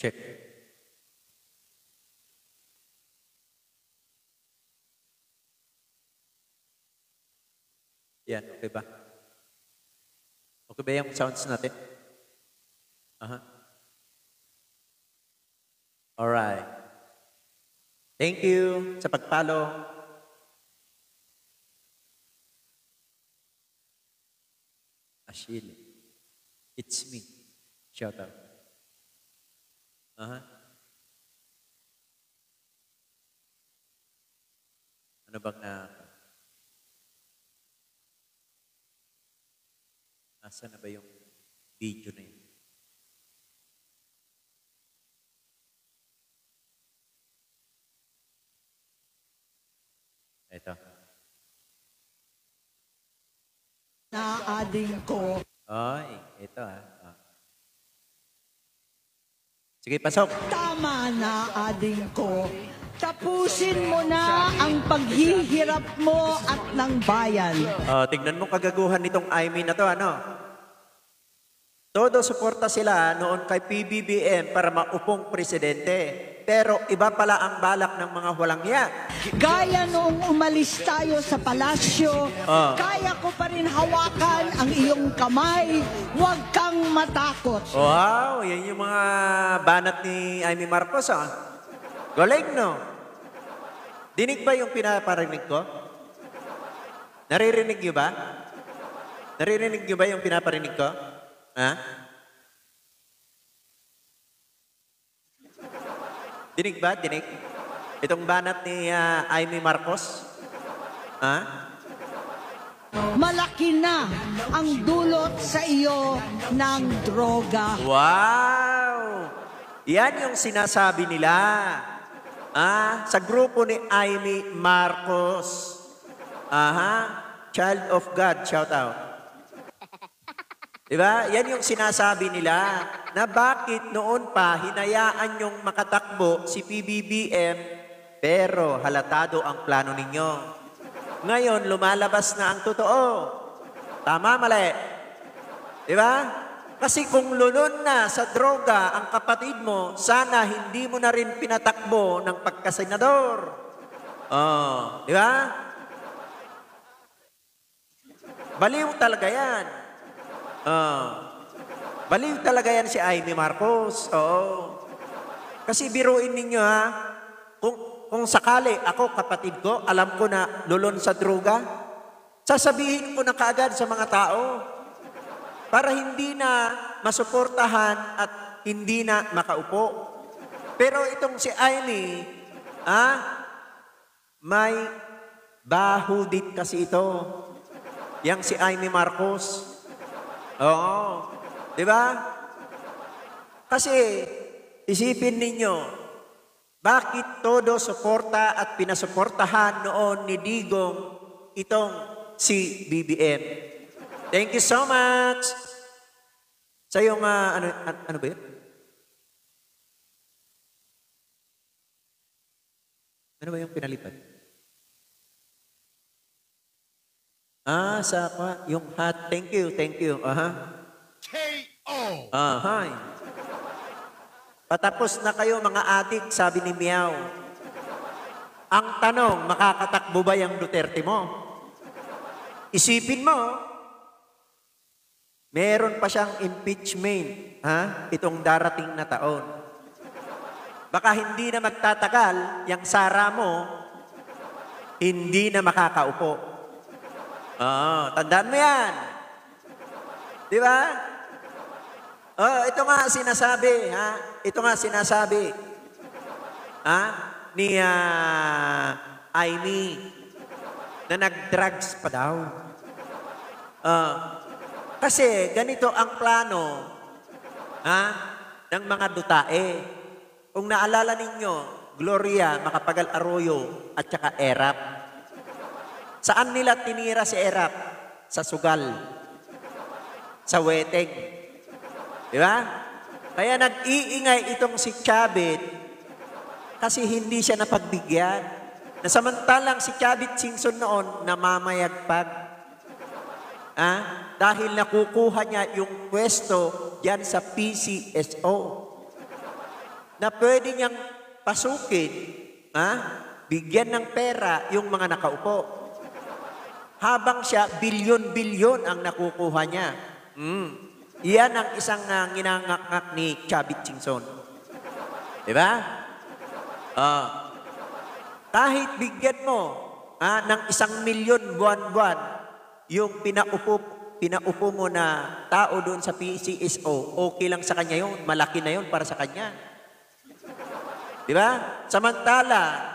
Check. Yan, okay ba? Okay ba yung sounds natin? Alright. Thank you sa pagpalo. Ashili. It's me. Shout out. Ano bang asa na ba yung video na yun? Ito. Na-adding ko. Ay, ito Sige, pasok. Tama na, adding ko. Tapusin mo na ang paghihirap mo at ng bayan. Tignan mo kagaguhan nitong Aimee na to, ano? Todo suporta sila noon kay PBBM para maupong presidente. Pero iba pala ang balak ng mga walang hiya. Gaya noong umalis tayo sa palasyo, kaya ko pa rin hawakan ang iyong kamay. Huwag kang matakot. Wow, yan yung mga banat ni Aimee Marcos, Galing, no? Dinig ba yung pinaparinig ko? Naririnig niyo ba? Naririnig niyo ba yung pinaparinig ko? Dinig ba? Dinig? Itong banat ni Aimee Marcos? Malaki na ang dulot sa iyo ng droga. Wow! Yan yung sinasabi nila. Sa grupo ni Aimee Marcos. Child of God, shout out. Diba? Yan yung sinasabi nila na bakit noon pa hinayaan yung makatakbo si PBBM pero halatado ang plano ninyo. Ngayon, lumalabas na ang totoo. Tama, mali? Diba? Kasi kung lulon na sa droga ang kapatid mo, sana hindi mo na rin pinatakbo ng pagkasenador. Diba? Baliw talaga yan. Baliw talaga yan si Aimee Marcos. Oo. Kasi biruin ninyo kung sakali ako, kapatid ko, alam ko na lulon sa droga, sasabihin ko na kaagad sa mga tao para hindi na masuportahan at hindi na makaupo. Pero itong si Aimee, may bahudit kasi ito. Yang si Aimee Marcos. Oo. Diba? Kasi, isipin ninyo, bakit todo suporta at pinasuportahan noon ni Digong itong si BBM? Thank you so much. Sa yung, ano ba yun? Ano ba yung pinalipat? Yung hat. Thank you, thank you. K.O. Patapos na kayo mga adik, sabi ni Miao. Ang tanong, makakatakbo ba yung Duterte mo? Isipin mo, meron pa siyang impeachment, itong darating na taon. Baka hindi na magtatagal, yung Sara mo, hindi na makakaupo. Tandaan mo yan. Di ba? Ito nga sinasabi, Ito nga sinasabi, ni Aimee, na nag-drugs pa daw. Kasi ganito ang plano, ng mga dutae. Kung naalala ninyo, Gloria, Macapagal Arroyo, at saka Erap. Saan nila tinira si Erap? Sa sugal. Sa weteng. Di ba? Kaya nag-iingay itong si Chavit kasi hindi siya napagbigyan. Nasamantalang si Chavit Singson noon namamayagpag. Dahil nakukuha niya yung pwesto diyan sa PCSO. na pwede niyang pasukin, bigyan ng pera yung mga nakaupo. Habang siya, bilyon-bilyon ang nakukuha niya. Iyan ang isang nginangakak ni Chavit Singson. Diba? Kahit bigyan mo ng 1,000,000 buwan-buwan, yung pinaupo mo na tao doon sa PCSO, okay lang sa kanya yun, malaki na yun para sa kanya. Diba? Samantala,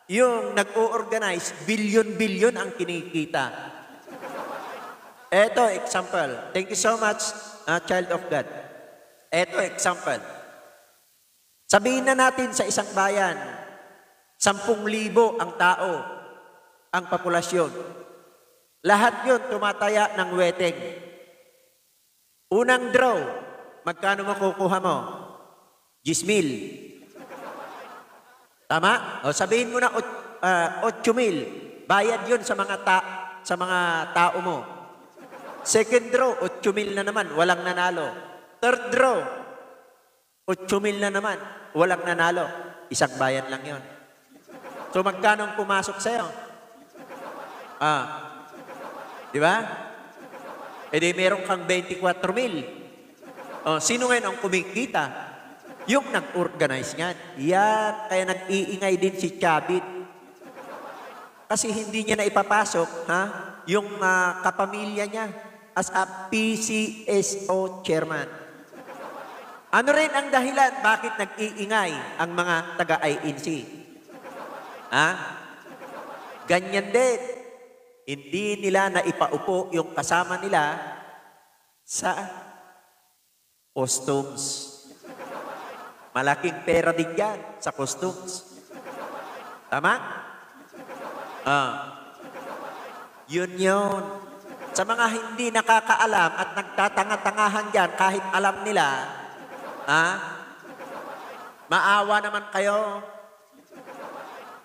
yung nag-o-organize, bilyon-bilyon ang kinikita. Eto, example. Thank you so much, child of God. Eto, example. Sabihin na natin sa isang bayan, 10,000 ang tao, ang populasyon. Lahat yun tumataya ng weteng. Unang draw, magkano makukuha mo? 10,000. Tama? O sabihin mo na 8,000. Bayad yun sa mga tao mo. Second draw, 8,000 na naman, walang nanalo. Third draw, 8,000 na naman, walang nanalo. Isang bayan lang yun. So magkano ang pumasok sa'yo? Di ba? E di meron kang 24,000. Sino ngayon ang kumikita? Yung nag-organize niyan. Yan, kaya nag-iingay din si Chavit. Kasi hindi niya na ipapasok, yung kapamilya niya as a PCSO chairman. Ano rin ang dahilan bakit nag-iingay ang mga taga-INC? Ganyan din. Hindi nila na ipaupo yung kasama nila sa customs. Malaking pera din yan sa customs. Tama? Yun. Sa mga hindi nakakaalam at nagtatanga-tangahan dyan, kahit alam nila, maawa naman kayo.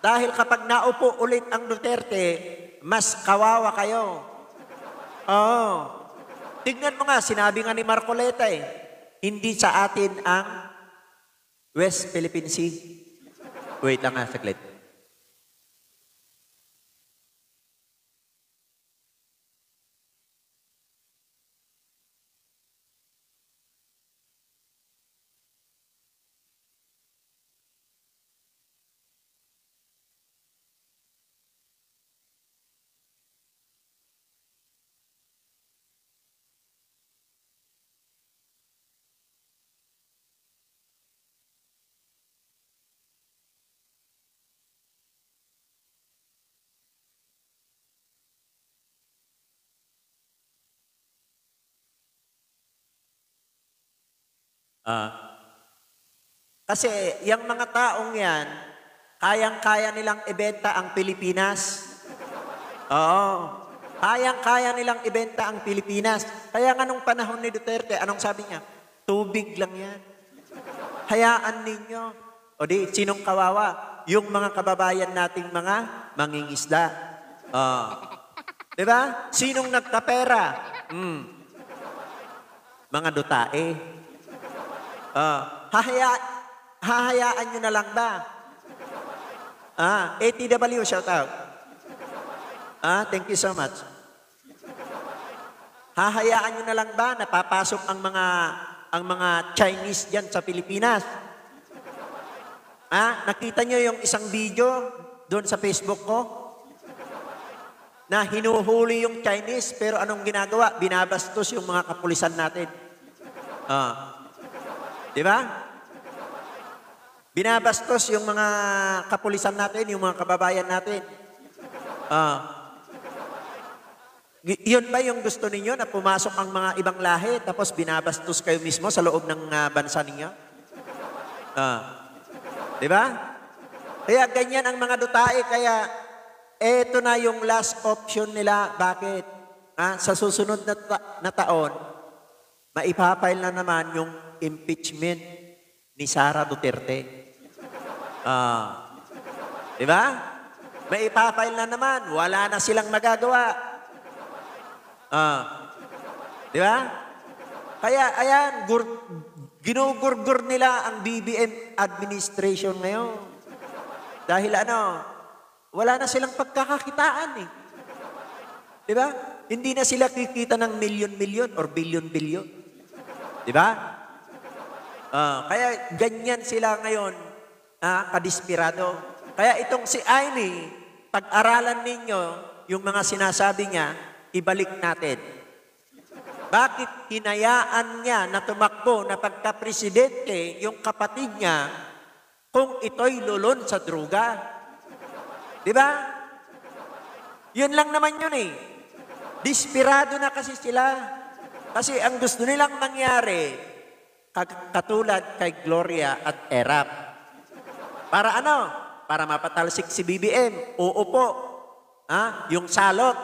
Dahil kapag naupo ulit ang Duterte, mas kawawa kayo. Tignan mo nga, sinabi nga ni Marcoleta hindi sa atin ang West Philippine Sea. Wait lang saglit. Kasi yung mga taong yan, kayang-kaya nilang ibenta ang Pilipinas. Kayang-kaya nilang ibenta ang Pilipinas. Kaya nga nung panahon ni Duterte, anong sabi niya? Tubig lang yan. Hayaan ninyo. O di, sinong kawawa? Yung mga kababayan nating mga mangingisda. Diba? Sinong nagkapera? Mga dutae. Hahayaan nyo na lang ba? ATW, shout out. Thank you so much. Hahayaan nyo na lang ba na papasok ang mga Chinese dyan sa Pilipinas? Nakita nyo yung isang video doon sa Facebook ko? Na hinuhuli yung Chinese, pero anong ginagawa? Binabastos yung mga kapulisan natin. Di ba? Binabastos yung mga kapulisan natin, yung mga kababayan natin. Yun ba yung gusto ninyo na pumasok ang mga ibang lahi tapos binabastos kayo mismo sa loob ng bansa ninyo? Di ba? Kaya ganyan ang mga dutae, kaya eto na yung last option nila. Bakit? Sa susunod na taon, maipapile na naman yung impeachment ni Sara Duterte. Di ba? Maipapile na naman. Wala na silang magagawa. Di ba? Kaya, ayan, Ginugurgur nila ang BBM administration ngayon. Dahil wala na silang pagkakakitaan eh. Di ba? Hindi na sila kikita ng milyon-milyon or bilyon-bilyon. Di ba? Kaya ganyan sila ngayon, kadispirado. Kaya itong si Amy, pag-aralan ninyo yung mga sinasabi niya, ibalik natin. Bakit hinayaan niya na tumakbo na pagka-presidente yung kapatid niya kung ito'y lulon sa droga? Di ba? Yun lang naman yun eh. Dispirado na kasi sila. Kasi ang gusto nilang mangyari, katulad kay Gloria at Erap. Para Para mapatalsik si BBM. Oo po. Yung salot.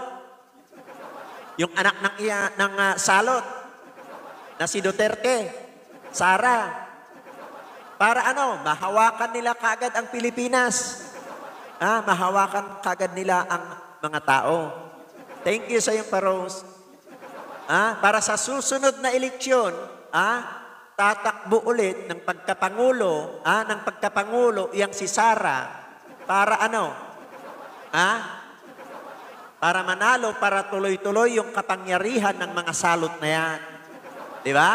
Yung anak ng salot. Na si Duterte. Sara. Para mahawakan nila kagad ang Pilipinas. Mahawakan kagad nila ang mga tao. Thank you sa iyong paros. Para sa susunod na eleksyon, tatakbo ulit ng pagkapangulo, yang si Sara, para para manalo, para tuloy-tuloy yung kapangyarihan ng mga salot na yan. Di ba?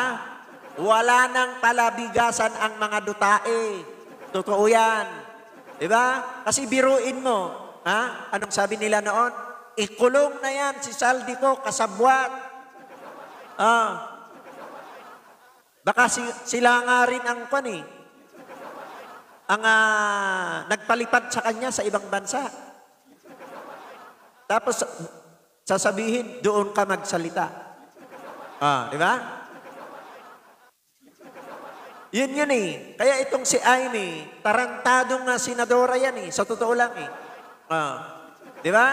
Wala nang palabigasan ang mga dutae. Totoo yan. Di ba? Kasi biruin mo, anong sabi nila noon? Ikulong na yan si Saldico kasabwat. Baka sila nga rin ang nagpalipad sa kanya sa ibang bansa. Tapos sasabihin, doon ka magsalita. Di ba? Yun eh. Kaya itong si Amy, tarantadong senadora yan eh. Sa totoo lang eh. Di ba?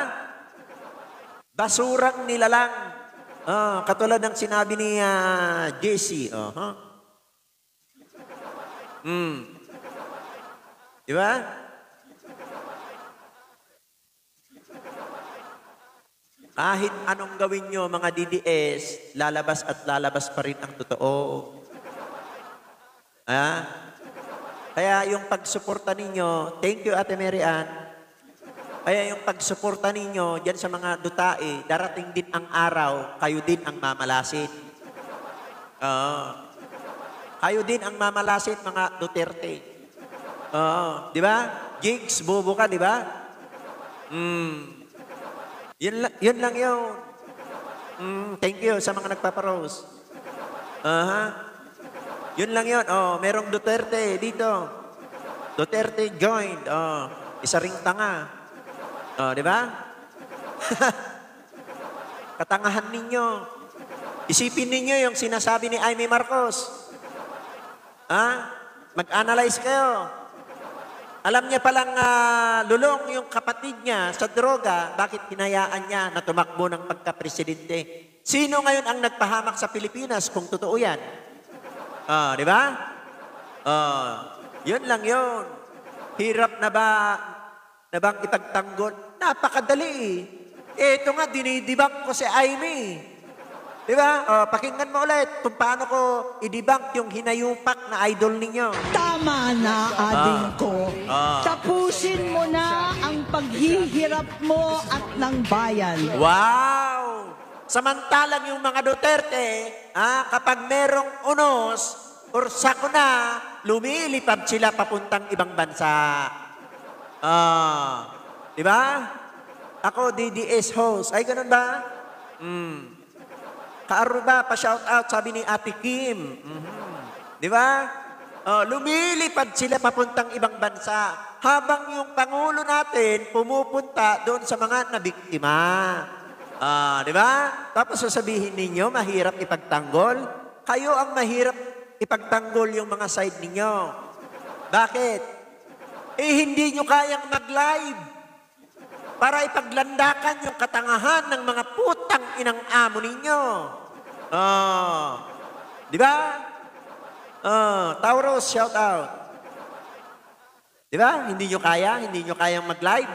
Basurang nilalang. Katulad ng sinabi ni JC. Di ba? Kahit anong gawin nyo, mga DDS, lalabas at lalabas pa rin ang totoo. Kaya yung pagsuporta ninyo, thank you Ate Mary Ann. Kaya yung pagsuporta ninyo dyan sa mga dutae, darating din ang araw, kayo din ang mamalasin. Kayo din ang mamalasin, mga Duterte. Di ba? Jigs, bobo ka, di ba? Yun lang yun. Thank you sa mga nagpaparos. Yun lang yun. Merong Duterte dito. Duterte joined. Isa ring tanga. Di ba? Katangahan ninyo. Isipin ninyo yung sinasabi ni Amy Marcos. Mag-analyze kayo. Alam niya palang lulong yung kapatid niya sa droga, bakit hinayaan niya na tumakbo ng pagka-presidente? Sino ngayon ang nagpahamak sa Pilipinas kung totoo yan? Di ba? Yun lang yun. Hirap na bang ipagtanggol? Napakadali eh. Ito nga, dinidibak ko si Amy. Di ba? Pakinggan mo ulit kung paano ko idibak yung hinayupak na idol ninyo. Tama na, ading ko. Tapusin mo na ang paghihirap mo at ng bayan. Wow! Samantalang yung mga Duterte, kapag merong unos or sakuna, lumilipad sila papuntang ibang bansa. Di ba? Ako, DDS host. Ay, ganun ba? Kaaruba, pa-shout out, sabi ni Ate Kim. Di ba? Lumilipad sila papuntang ibang bansa. Habang yung Pangulo natin pumupunta doon sa mga nabiktima. Di ba? Tapos sasabihin ninyo, mahirap ipagtanggol. Kayo ang mahirap ipagtanggol yung mga side ninyo. Bakit? Hindi nyo kayang mag-live para ipaglandakan yung katangahan ng mga putang inang amo ninyo. Di ba? Tauros, shout out. Di ba? Hindi nyo kayang mag-live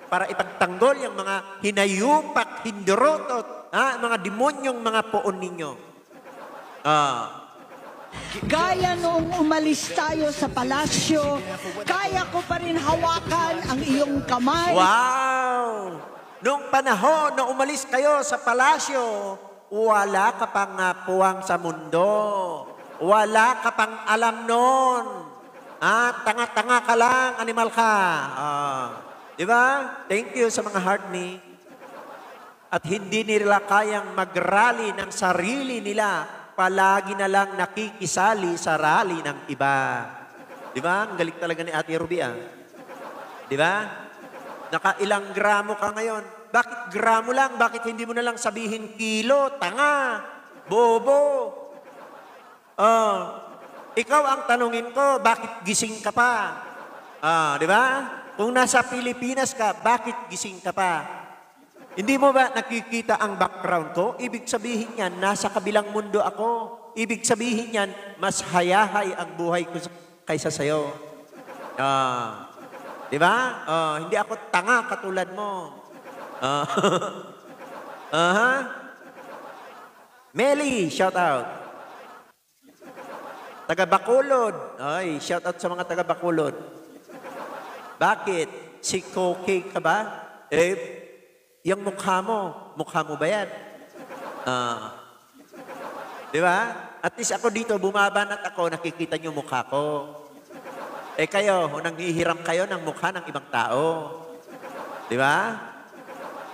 para ipagtanggol yung mga hinayupak, hindurotot, mga demonyong mga poon ninyo. Gaya noong umalis tayo sa palasyo, kaya ko pa rin hawakan ang iyong kamay. Wow! Nung panahon na umalis kayo sa palasyo, wala ka pang puwang sa mundo. Wala ka pang alam nun. Tanga-tanga ka lang, animal ka. Di ba? Thank you sa mga heart ni. At hindi nila kayang mag-rally ng sarili nila. Palagi na lang nakikisali sa rally ng iba. Di ba? Ang galing talaga ni Ate Ruby, Di ba? Nakailang gramo ka ngayon. Bakit gramo lang? Bakit hindi mo na lang sabihin kilo? Tanga. Bobo. Ikaw ang tanungin ko, bakit gising ka pa? Di ba? Kung nasa Pilipinas ka, bakit gising ka pa? Hindi mo ba nakikita ang background ko? Ibig sabihin yan, nasa kabilang mundo ako. Ibig sabihin yan, mas hayahay ang buhay ko kaysa sa'yo. Di ba? Hindi ako tanga katulad mo. Meli, shout out. Taga Bacolod. Ay, shout out sa mga taga Bacolod. Bakit? Si Koke ka ba? Yung mukha mo ba yan? Di ba? At least ako dito, bumabanat ako, nakikita niyo mukha ko. Kayo, nanghihiram kayo ng mukha ng ibang tao. Di ba?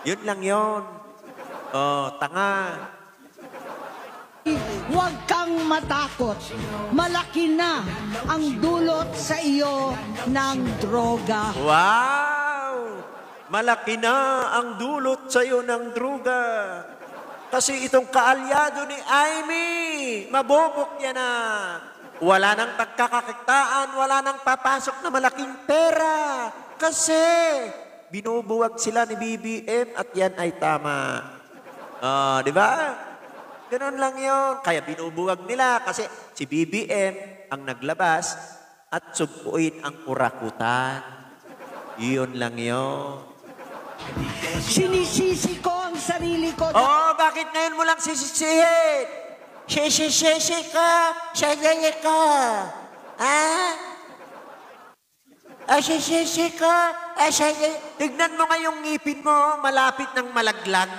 Yun lang yun. Tanga. Huwag kang matakot. Malaki na ang dulot sa iyo ng droga. Wow! Malaki na ang dulot sa iyo ng droga. Kasi itong kaalyado ni Aimee, mabobok yan na. Wala nang pagkakakitaan, wala nang papasok na malaking pera. Kasi binubuwag sila ni BBM at yan ay tama. Di ba? Ganun lang yun. Kaya binubuwag nila kasi si BBM ang naglabas at sugpuin ang kurakutan. Iyon lang yun. Sinisisi ko ang sarili ko. Bakit ngayon mo lang sisisihin? Sisi ka, sarili ka. Sisi ka, sarili. Tignan mo nga yung ngipin mo, malapit ng malaglag.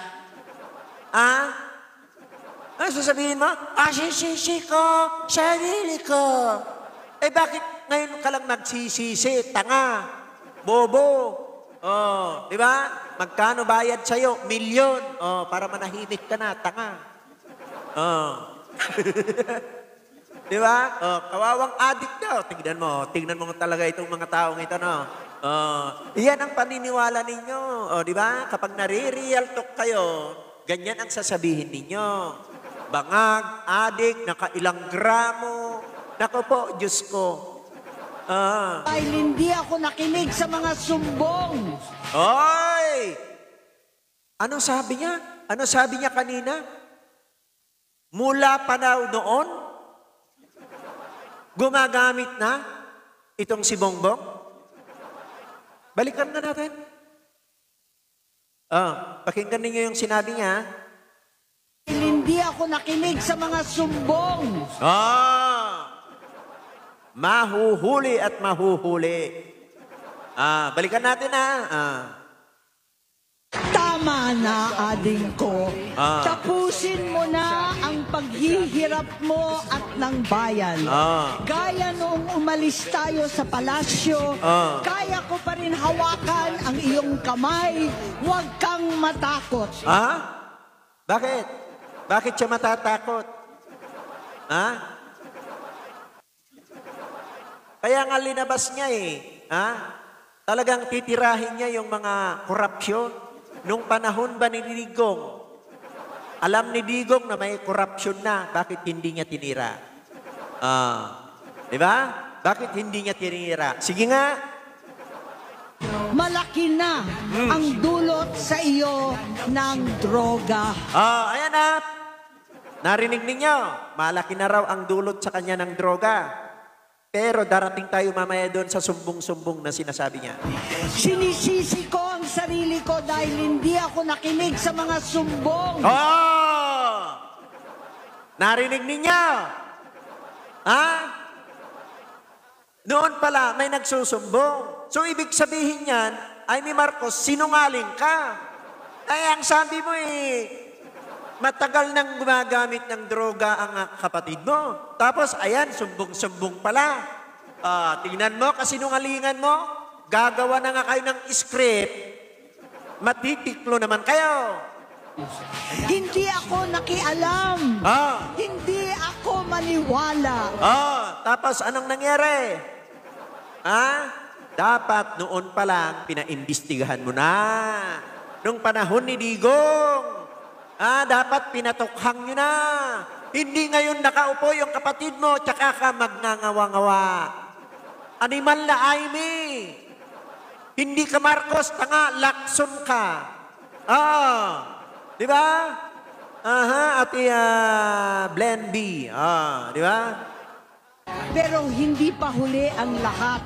Ano sasabihin mo? Sisi ko, sarili ko. Bakit ngayon ka lang nagsisisi? Tanga. Bobo. Di ba? Magkano bayad sa'yo? 1,000,000. Para manahimik ka na. Tanga. Di ba? Kawawang addict daw. Tignan mo talaga itong mga taong ito, no? Iyan ang paniniwala ninyo. Di ba? Kapag nare-real talk kayo, ganyan ang sasabihin ninyo. Bangag, adik, nakailang gramo. Naku po, Diyos ko. Dahil hindi ako nakinig sa mga sumbong. Oy! Ano sabi niya? Ano sabi niya kanina? Mula pa daw noon, gumagamit na itong si Bongbong? Balikan na natin. Pakinggan ninyo yung sinabi niya. Hindi ako nakinig sa mga sumbong. Mahuhuli at mahuhuli. Balikan natin Tama na, ading ko. Tapusin mo na ang paghihirap mo at ng bayan. Gaya noong umalis tayo sa palasyo, kaya ko pa rin hawakan ang iyong kamay. Huwag kang matakot. Bakit? Bakit siya matatakot? Kaya nga linabas niya Talagang titirahin niya yung mga korupsyon. Nung panahon ba ni Digong, alam ni Digong na may korupsyon na, bakit hindi niya tinira? Di ba? Bakit hindi niya tinira? Sige nga. Malaki na ang dulot sa iyo ng droga. Ayan na. Narinig ninyo, malaki na raw ang dulot sa kanya ng droga. Pero darating tayo mamaya doon sa sumbong-sumbong na sinasabi niya. Sinisisi ko ang sarili ko dahil hindi ako nakinig sa mga sumbong. Narinig ninyo? Ha? Noon pala, may nagsusumbong. So, ibig sabihin yan, Amy Marcos, sinungaling ka. Ay, ang sabi mo matagal nang gumagamit ng droga ang kapatid mo. Tapos, ayan, sumbong-sumbong pala. Tingnan mo, kasinungalingan mo, gagawa na nga kayo ng script, matitiklo naman kayo. Hindi ako nakialam. Hindi ako maniwala. Tapos anong nangyari? Dapat noon pa lang pinaimbestigahan mo na. Nung panahon ni Digong, dapat pinatukhang nyo na. Hindi ngayon nakaupo yung kapatid mo, tsaka ka magngangawa-ngawa. Animal na Amy. Hindi ka Marcos, tanga, lakson ka. Di ba? Ati Blend B. Di ba? Pero hindi pa huli ang lahat.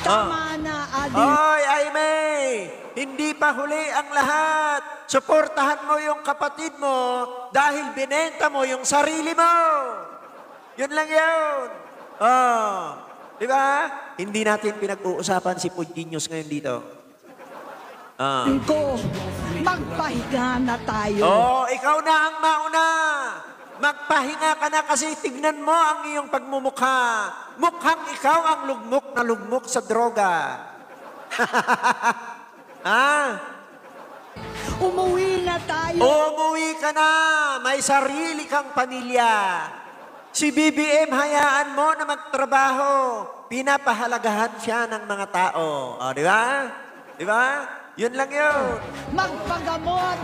Tama na, Adi. Hoy, Aimee! Hindi pa huli ang lahat. Suportahan mo yung kapatid mo dahil binenta mo yung sarili mo. Yun lang yun. Di ba? Hindi natin pinag-uusapan si Pudginos ngayon dito. Ko, magpahinga na tayo. Ikaw na ang mauna. Magpahinga ka na kasi tignan mo ang iyong pagmumukha. Mukhang ikaw ang lugmok na lugmok sa droga. Umuwi na tayo. Umuwi ka na. May sarili kang pamilya. Si BBM, hayaan mo na magtrabaho. Pinapahalagahan siya ng mga tao. Di ba? Di ba? Yun lang yun. Magpagamot.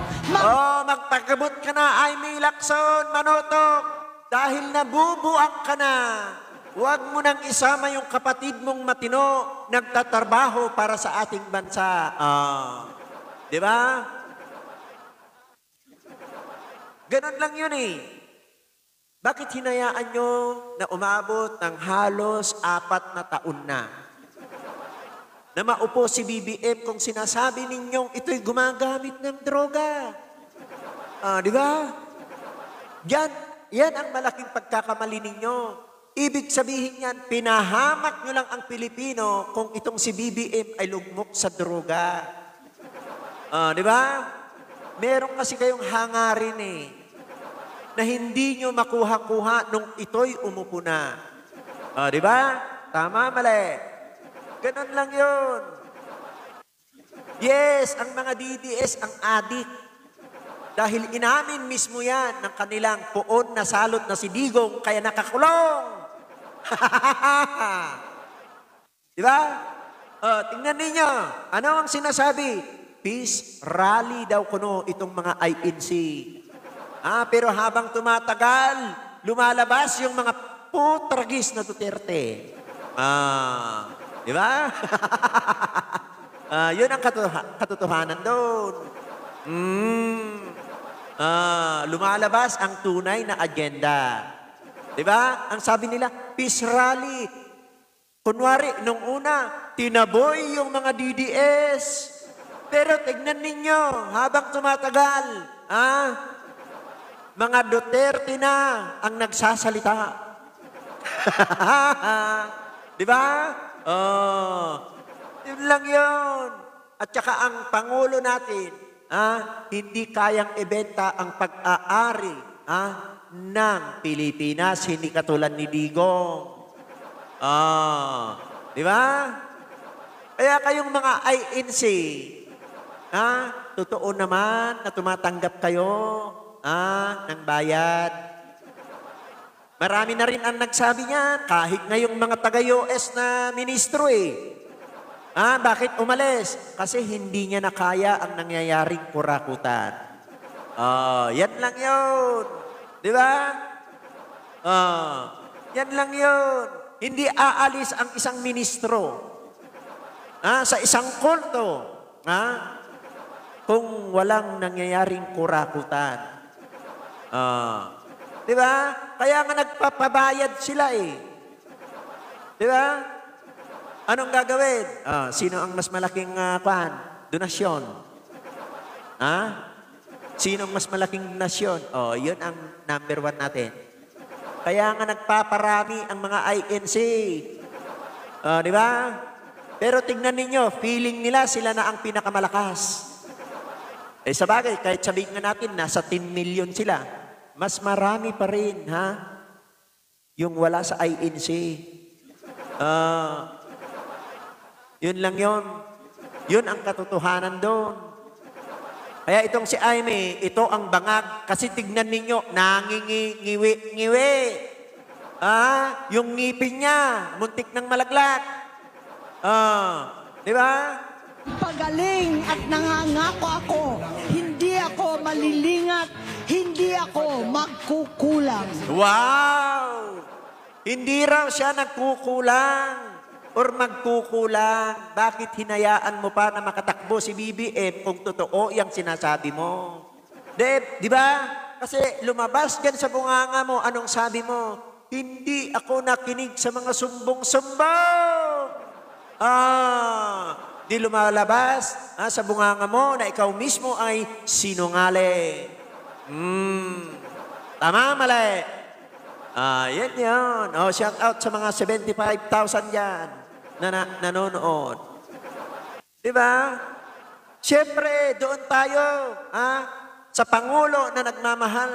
Magpagamot ka na, Amy Lacson, Manotok. Dahil nabubuang ka na. Huwag mo nang isama yung kapatid mong matino, nagtatrabaho para sa ating bansa. Di ba? Ganon lang yun Bakit hinayaan nyo na umabot ng halos 4 na taon na? Na maupo si BBM kung sinasabi ninyong ito'y gumagamit ng droga. Di ba? Yan ang malaking pagkakamali ninyo. Ibig sabihin yan, pinahamak nyo lang ang Pilipino kung itong si BBM ay lugmok sa droga. Di ba? Meron kasi kayong hangarin na hindi nyo makuha-kuha nung ito'y umupo na. Di ba? Tama, mali. Ganon lang yun. Yes, ang mga DDS ang adik. Dahil inamin mismo yan ng kanilang poon na salot na si Digong, kaya nakakulong. Di ba? Tingnan ninyo. Ano ang sinasabi? Peace rally daw kuno itong mga INC. Pero habang tumatagal, lumalabas yung mga putragis na Duterte. Di ba? Yun ang katotohanan doon. Lumalabas ang tunay na agenda. Di ba? Ang sabi nila, peace rally. Kunwari, nung una, tinaboy yung mga DDS. Pero tignan ninyo, habang tumatagal, mga Duterte na ang nagsasalita. Di ba? Yun lang yun. At saka ang Pangulo natin, hindi kayang ibenta ang pag-aari ng Pilipinas, hindi katulad ni Digong. Di ba? Kaya kayong mga INC, totoo naman na tumatanggap kayo ng bayad. Marami na rin ang nagsabi niyan, kahit ngayong mga taga-US na ministro Bakit umalis? Kasi hindi niya na kaya ang nangyayaring kurakutan. Yan lang yun. Di ba? Yan lang yun. Hindi aalis ang isang ministro sa isang kulto kung walang nangyayaring kurakutan. Di ba? Kaya nga nagpapabayad sila Di ba? Anong gagawin? Sino ang mas malaking donasyon? Sino ang mas malaking donasyon? Yun ang number 1 natin. Kaya nga nagpaparami ang mga INC. Di ba? Pero tingnan ninyo, feeling nila sila na ang pinakamalakas. Eh sa bagay, kahit sabihin nga natin, nasa 10 million sila, mas marami pa rin, ha? Yung wala sa INC. Yun lang yun. Yun ang katotohanan doon. Kaya itong si Aimee, ito ang bangag. Kasi tignan ninyo, nangingiwi-ngiwi. Yung ngipin niya, muntik ng malaglag. Di ba? Pagaling at nangangako ako, hindi ako malilingat, hindi ako magkukulang. Wow! Hindi raw siya nagkukulang or magkukulang. Bakit hinayaan mo pa na makatakbo si BBM kung totoo yung sinasabi mo? Di ba? Kasi lumabas dyan sa bunganga mo, anong sabi mo? Hindi ako nakinig sa mga sumbong-sumbong. Di lumalabas sa bunganga mo na ikaw mismo ay sinungaling. Tama, mali. Yan yun. Shout out sa mga 75,000 yan na nanonood. Di ba? Siyempre, doon tayo sa Pangulo na nagmamahal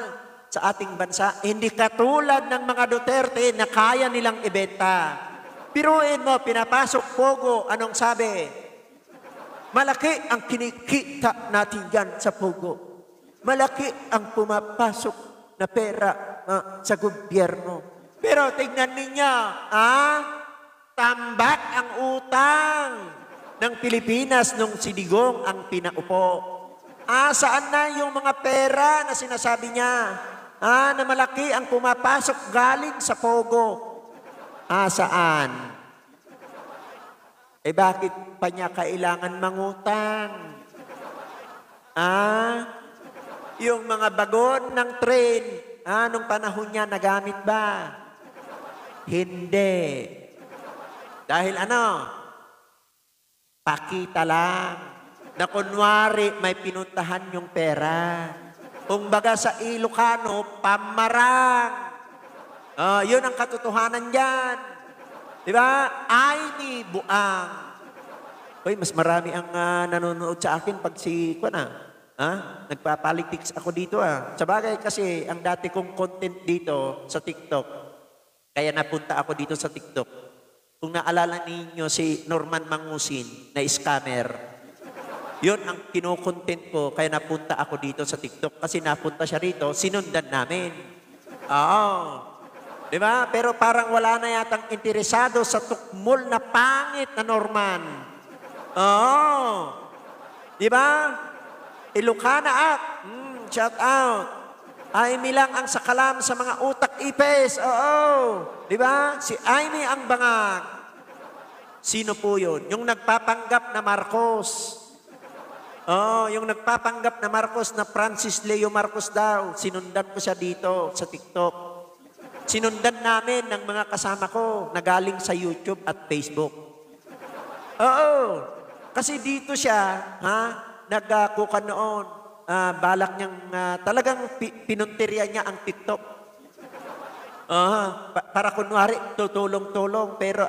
sa ating bansa. Hindi katulad ng mga Duterte na kaya nilang ibenta. Piruin mo, pinapasok Pogo, anong sabi? Malaki ang kinikita natin yan sa Pogo. Malaki ang pumapasok na pera sa gobyerno. Pero tignan ninyo, tambak ang utang ng Pilipinas nung si Digong ang pinaupo. Saan na yung mga pera na sinasabi niya? Na malaki ang pumapasok galing sa Pogo. Saan? Bakit pa niya kailangan mangutang? Yung mga bagon ng train, nung panahon niya nagamit ba? Hindi. Dahil pakita lang na kunwari may pinuntahan yung pera. Kung baga sa Ilocano, pamarang. Yun ang katotohanan dyan. Di ba? Aimee buang. Mas marami ang nanonood sa akin pag nagpa-politics ako dito Sa bagay kasi, ang dati kong content dito sa TikTok, kaya napunta ako dito sa TikTok. Kung naalala ninyo si Norman Mangusin na scammer, yun ang kinokontent ko, kaya napunta ako dito sa TikTok. Kasi napunta siya rito, sinundan namin. Di ba? Pero parang wala na yatang interesado sa tukmol na pangit na Norman. Di ba? Ilocana Act. Shout out. Aimee lang ang sakalam sa mga utak ipes. Di ba? Si Aimee ang bangag. Sino po yun? Yung nagpapanggap na Marcos. Yung nagpapanggap na Marcos na Francis Leo Marcos daw. Sinundan ko siya dito sa TikTok. Sinundan namin ng mga kasama ko na galing sa YouTube at Facebook. Kasi dito siya, nagkukan noon. Balak niyang talagang pinunteriya niya ang TikTok. Para kunwari, tutulong-tulong, pero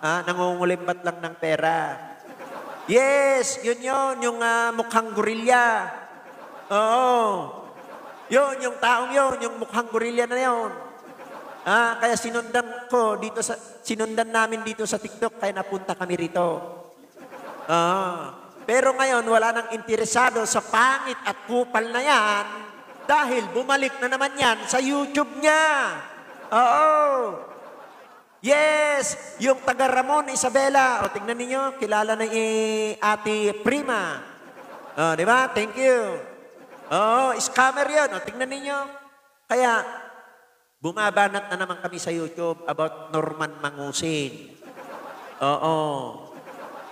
nangungulimbat lang ng pera. Yes, yun, yung mukhang gorilla. Yun, yung taong yun, yung mukhang gorilla na yun. Kaya sinundan namin dito sa TikTok, kaya napunta kami rito. Pero ngayon, wala nang interesado sa pangit at kupal na yan dahil bumalik na naman yan sa YouTube niya. Yes, yung taga Ramon Isabela. Tingnan ninyo, kilala na Ate Prima. Di ba? Thank you. Scammer yun. Tingnan ninyo. Kaya, bumabanat na naman kami sa YouTube about Norman Mangusin.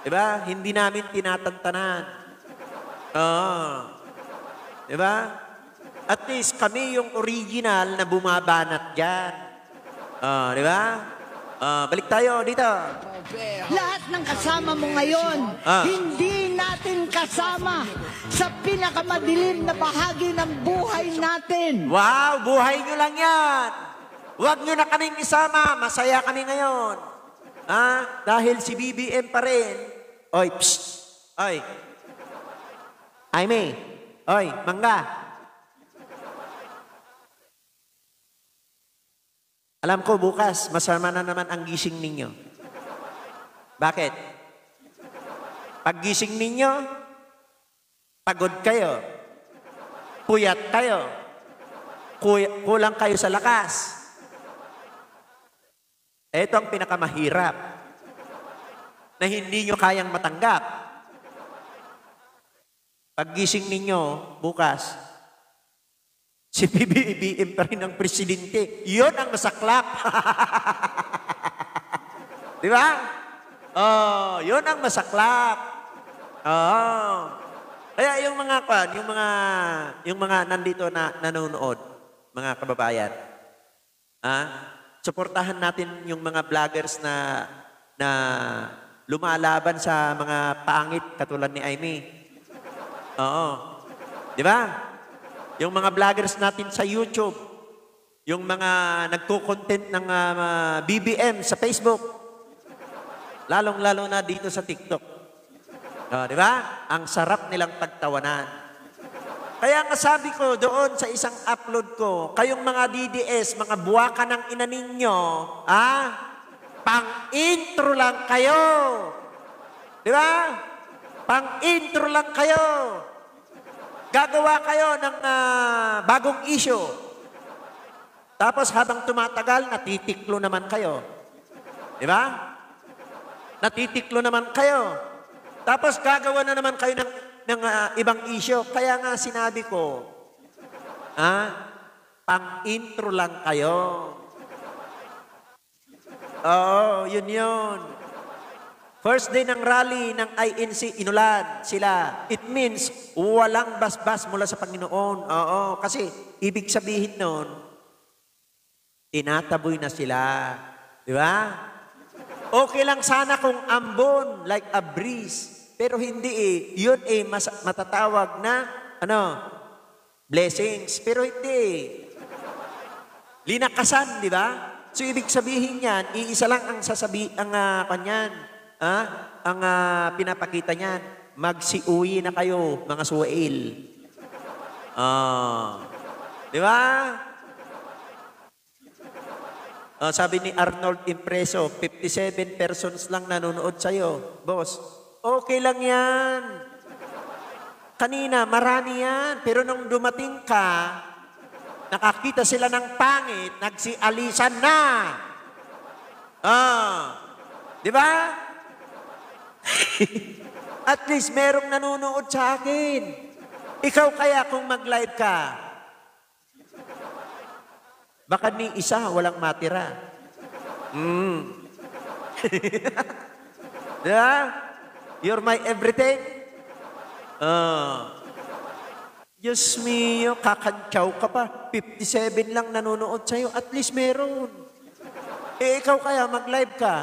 Diba? Hindi namin tinatantanan. Diba? At least kami yung original na bumabanat dyan. Diba? Balik tayo dito. Lahat ng kasama mo ngayon, hindi natin kasama sa pinakamadilim na bahagi ng buhay natin. Wow, buhay nyo lang yan. Huwag nyo na kaming isama. Masaya kami ngayon. Dahil si BBM pa rin. Oy, psst. Oy. Aimee. Oy, Mangga. Alam ko bukas, masama na naman ang gising ninyo. Bakit? Pag gising ninyo, pagod kayo. Puyat kayo. Kulang kayo sa lakas. Ito ang pinakamahirap na hindi nyo kayang matanggap. Paggising ninyo bukas, si BBM pa rin ang presidente. Yun ang masaklap. Di ba? Oh, yun ang masaklap. Oh. Kaya yung mga yung mga nandito na nanonood, mga kababayan, suportahan natin yung mga vloggers na lumalaban sa mga pangit katulad ni Aimee. Oo. Di ba? Yung mga vloggers natin sa YouTube, yung mga nagko-content ng BBM sa Facebook, lalong-lalo na dito sa TikTok. Di ba? Ang sarap nilang pagtawanan. Kaya nga sabi ko doon sa isang upload ko, kayong mga DDS, mga buwaka ng ina ninyo, pang-intro lang kayo. Di ba? Pang-intro lang kayo. Gagawa kayo ng bagong issue. Tapos habang tumatagal, natitiklo naman kayo. Di ba? Natitiklo naman kayo. Tapos gagawa na naman kayo ng ibang issue. Kaya nga sinabi ko, pang-intro lang kayo. Oo, yun. First day ng rally ng INC, inulan sila. It means walang basbas mula sa Panginoon. Oo, kasi ibig sabihin nun, tinataboy na sila. Di ba? Okay lang sana kung ambon, like a breeze. Pero hindi Yun matatawag na, blessings. Pero hindi linakasan, di ba? So, ibig sabihin yan, iisa lang ang pinapakita niyan. Magsiuwi na kayo, mga suwail. Di ba? Sabi ni Arnold Impreso, 57 persons lang nanonood sa'yo. Boss, okay lang yan. Kanina, marami yan. Pero nung dumating ka, nakakita sila ng pangit, nagsialisan na. Di ba? At least merong nanonood sa akin. Ikaw kaya kung mag-live ka, baka ni isa walang matira. Diba? You're my everything. Diyos mio, kakantsaw ka pa. 57 lang nanonood sa'yo. At least meron. Ikaw kaya mag-live ka.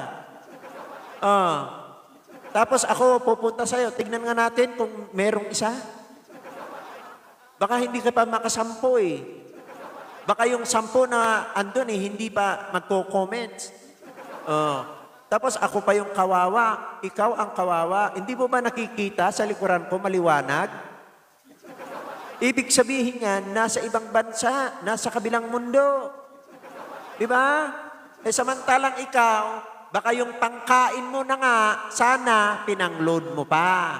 Tapos ako pupunta sa'yo. Tignan nga natin kung merong isa. Baka hindi ka pa makasampo Baka yung 10 na andun hindi pa magko-comments. Tapos ako pa yung kawawa. Ikaw ang kawawa. Hindi mo ba nakikita sa likuran ko maliwanag? Ibig sabihin yan, nasa ibang bansa, nasa kabilang mundo. Di ba? Samantalang ikaw, baka yung pangkain mo na nga, sana pinang-load mo pa.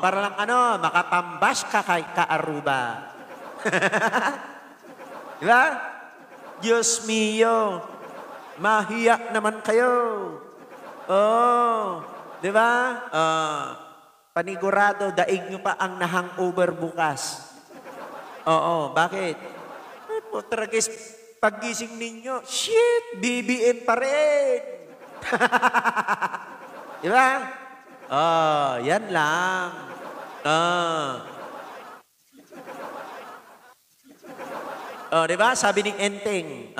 Para lang makapambas ka kay Kaaruba. Di ba? Diyos mio, mahiya naman kayo. Di ba? Panigurado, daig nyo pa ang na-hangover bukas. Bakit? Tragis, paggising ninyo, shit, BBM pa rin. Di ba? Yan lang. Di ba? Sabi ni Enteng.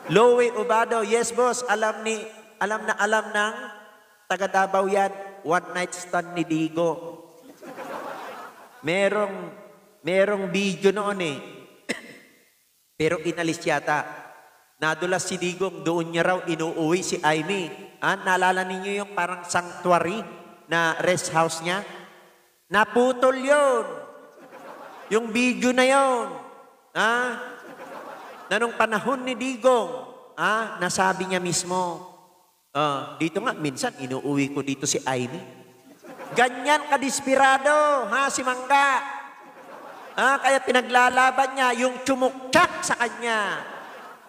Lowe Ubado, yes boss, alam ng taga Davao yan, one night stand ni Digo. Merong video noon Pero inalis yata. Nadulas si Digong, doon niya raw inuuwi si Aimee. Naalala ninyo yung parang sanctuary na rest house niya? Naputol yun. Yung video na yun. Na nung panahon ni Digong, nasabi niya mismo, dito nga, minsan inuuwi ko dito si Aimee. Ganyan kadesperado, si Mangga. Kaya pinaglalaban niya yung tsumukchak sa kanya.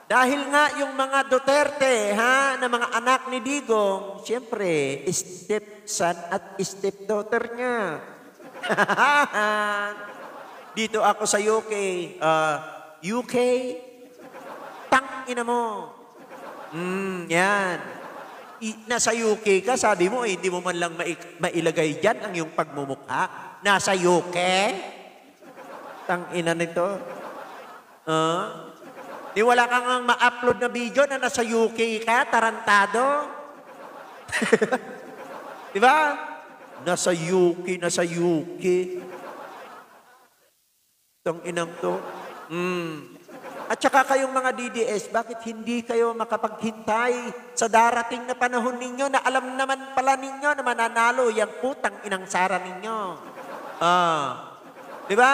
Dahil nga yung mga Duterte, na mga anak ni Digong, siyempre, stepson at stepdaughter niya. Dito ako sa UK. UK? Tangina mo. Yan. Nasa UK ka, sabi mo, hindi mo man lang mailagay dyan ang iyong pagmumukha. Nasa UK? Tangina nito. Di wala kang ma-upload na video na nasa UK ka, tarantado? Di ba? Nasa UK. Tanginang to. At saka kayong mga DDS, bakit hindi kayo makapaghintay sa darating na panahon ninyo na alam naman pala ninyo na mananalo yung putang inang Sara ninyo? Di ba?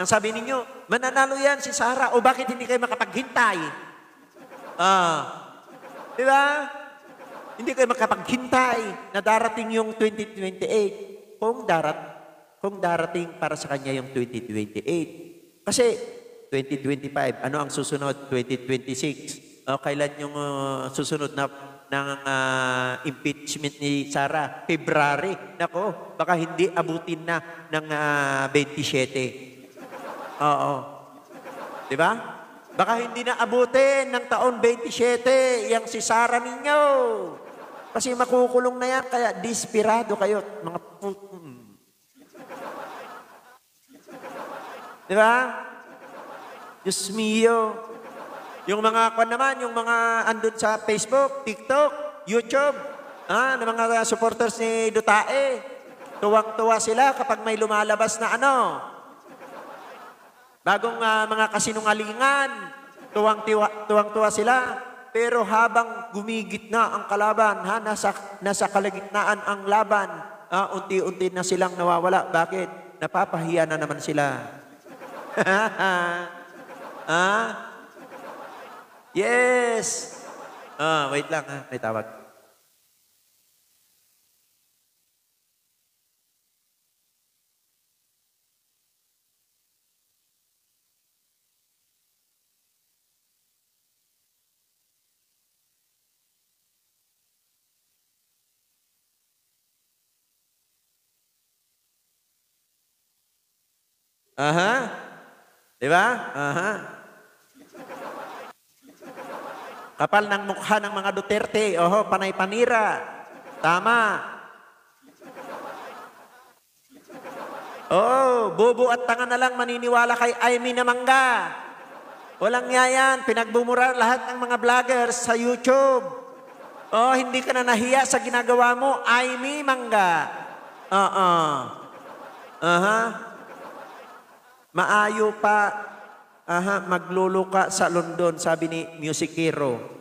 Ang sabi ninyo, mananalo yan si Sara, o bakit hindi kayo makapaghintay? Di ba? Hindi kayo makapaghintay na darating yung 2028 kung darating para sa kanya yung 2028. Kasi 2025, ano ang susunod? 2026. Kailan yung susunod na ng impeachment ni Sara? February. Nako, baka hindi abutin na ng 27. Oo. Di ba? Baka hindi na abutin ng taon 27 yung si Sara ninyo. Kasi makukulong na yan, kaya desperado kayo, mga Di ba? Diyos mio. Yung mga kwan naman, yung mga andun sa Facebook, TikTok, YouTube, na mga supporters ni Dutae, tuwang-tuwa sila kapag may lumalabas na bagong mga kasinungalingan, tuwang-tuwa sila. Pero habang gumigit na ang kalaban, nasa kalagitnaan ang laban, unti-unti na silang nawawala. Bakit? Napapahiya na naman sila. Yes. Wait lang may tawag. Di ba? Kapal ng mukha ng mga Duterte. Panay panira. Tama. Bobo at tanga na lang maniniwala kay Aimee na Mangga. Walang yan. Pinagbumura lahat ng mga vloggers sa YouTube. Hindi ka na nahiya sa ginagawa mo, Aimee Mangga. Maayo pa, maglolo ka sa London, sabi ni Music Hero.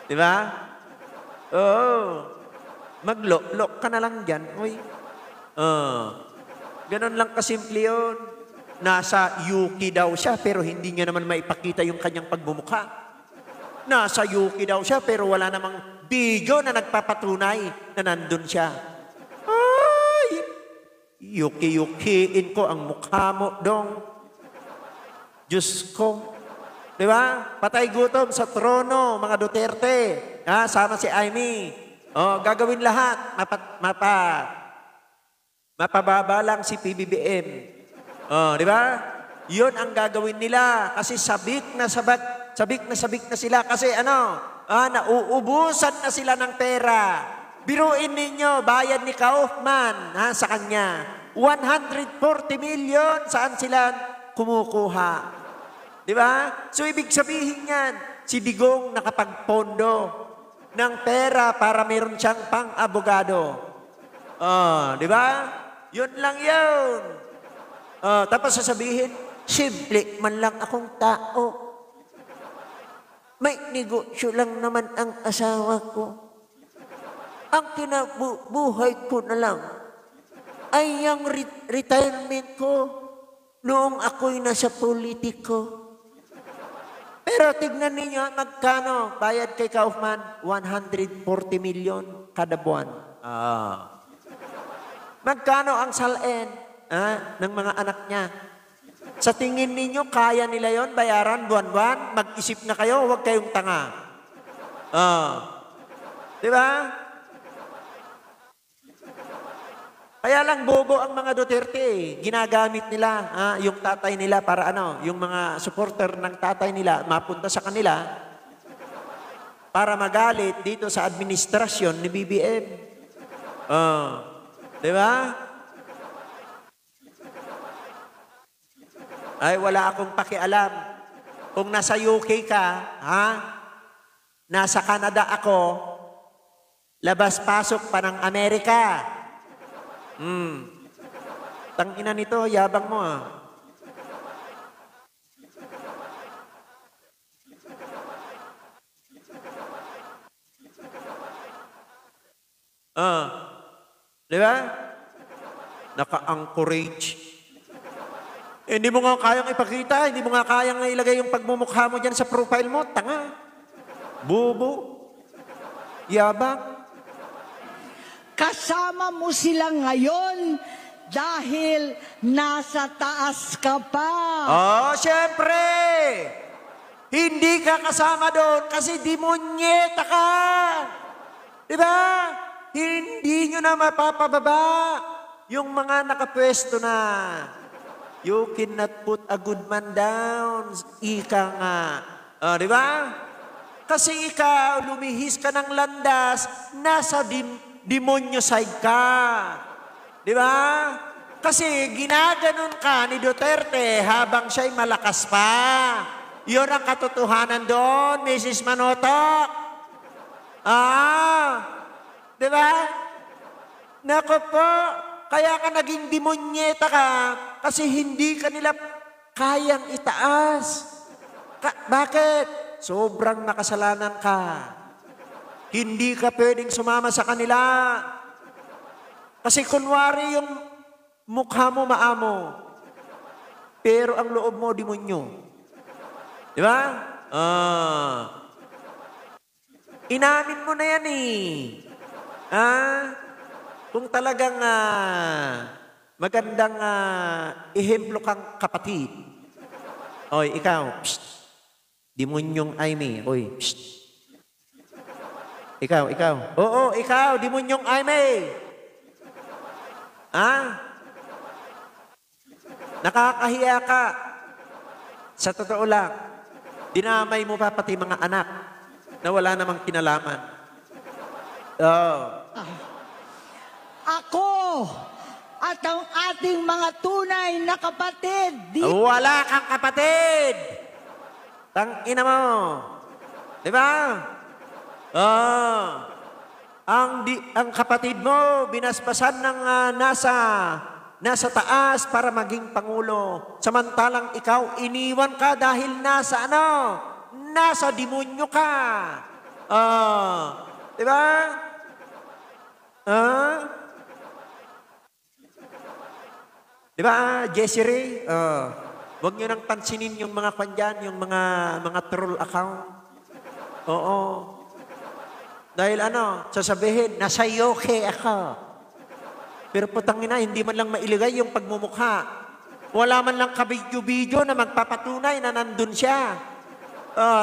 Di ba? Maglok ka na lang dyan. Ganon lang kasimple yun. Nasa UK daw siya, pero hindi niya naman maipakita yung kanyang pagmumukha. Nasa UK daw siya, pero wala namang video na nagpapatunay na nandun siya. Yuki-yukiin ko ang mukha mo, dong. Diyos ko. Di ba? Patay gutom sa trono, mga Duterte. Sama si Aimee. Gagawin lahat. Mapababa lang si PBBM. Di ba? Yun ang gagawin nila. Kasi sabik na sila. Kasi nauubusan na sila ng pera. Biruin ninyo, bayad ni Kaufman sa kanya. 140 million, saan sila kumukuha? Di ba? So, ibig sabihin yan, si Digong nakapagpondo ng pera para meron siyang pang-abogado. Di ba? Yun lang yun. Tapos sasabihin, simple man lang akong tao. May negosyo lang naman ang asawa ko. Ang kinabuhay ko na lang ay yung retirement ko noong ako'y nasa politiko. Pero tignan ninyo, magkano bayad kay Kaufman? 140 million kada buwan. Magkano ang salin ng mga anak niya? Sa tingin ninyo, kaya nila yon bayaran buwan-buwan? Mag-isip na kayo, huwag kayong tanga. Di ba? Kaya lang bobo ang mga Duterte eh. Ginagamit nila yung tatay nila para yung mga supporter ng tatay nila mapunta sa kanila para magalit dito sa administrasyon ni BBM. Di ba? Ay, wala akong pakialam. Kung nasa UK ka, nasa Canada ako, labas-pasok pa ng Amerika. Tangina nito, yabang mo Di ba? Naka-anchorage. Hindi mo nga kayang ipakita, hindi mo nga kayang ilagay yung pagmumukha mo dyan sa profile mo. Tanga. Bobo. Yabang. Kasama mo sila ngayon dahil nasa taas ka pa. Siyempre! Hindi ka kasama doon kasi demonyeta ka. Diba? Hindi nyo na mapapababa yung mga nakapwesto na. You cannot put a good man down. Ika nga. Diba? Kasi ikaw, lumihis ka ng landas, nasa demonyo side ka. Di ba? Kasi ginaganon ka ni Duterte habang siya'y malakas pa. Yun ang katotohanan doon, Mrs. Manotok. Di ba? Naku po, kaya ka naging demonyeta ka kasi hindi ka nila kayang itaas. Bakit? Sobrang makasalanan ka. Hindi ka pwedeng sumama sa kanila. Kasi kunwari yung mukha mo maamo, pero ang loob mo demonyo. Di ba? Inamin mo na yan kung talagang magandang ehemplo kang kapatid. Oy, ikaw, psst. Demonyong Aimee. Oy, psst. Ikaw. Oo, ikaw, demonyong Aimee. Nakakahiya ka. Sa totoo lang, dinamay mo pa pati mga anak na wala namang kinalaman. Ako at ang ating mga tunay na kapatid. Wala kang kapatid! Tangina mo. Di ba? Ang kapatid mo, binasbasan ng nasa taas para maging pangulo. Samantalang ikaw, iniwan ka dahil nasa Nasa demonyo ka. Di ba? Di ba, Jessie Ray? Huwag nyo nang pansinin yung mga kandyan, yung mga troll account. Oo. Dahil sasabihin, nasa yoke ako. Pero putangina, hindi man lang mailigay yung pagmumukha. Wala man lang kabidyo-bidyo na magpapatunay na nandun siya.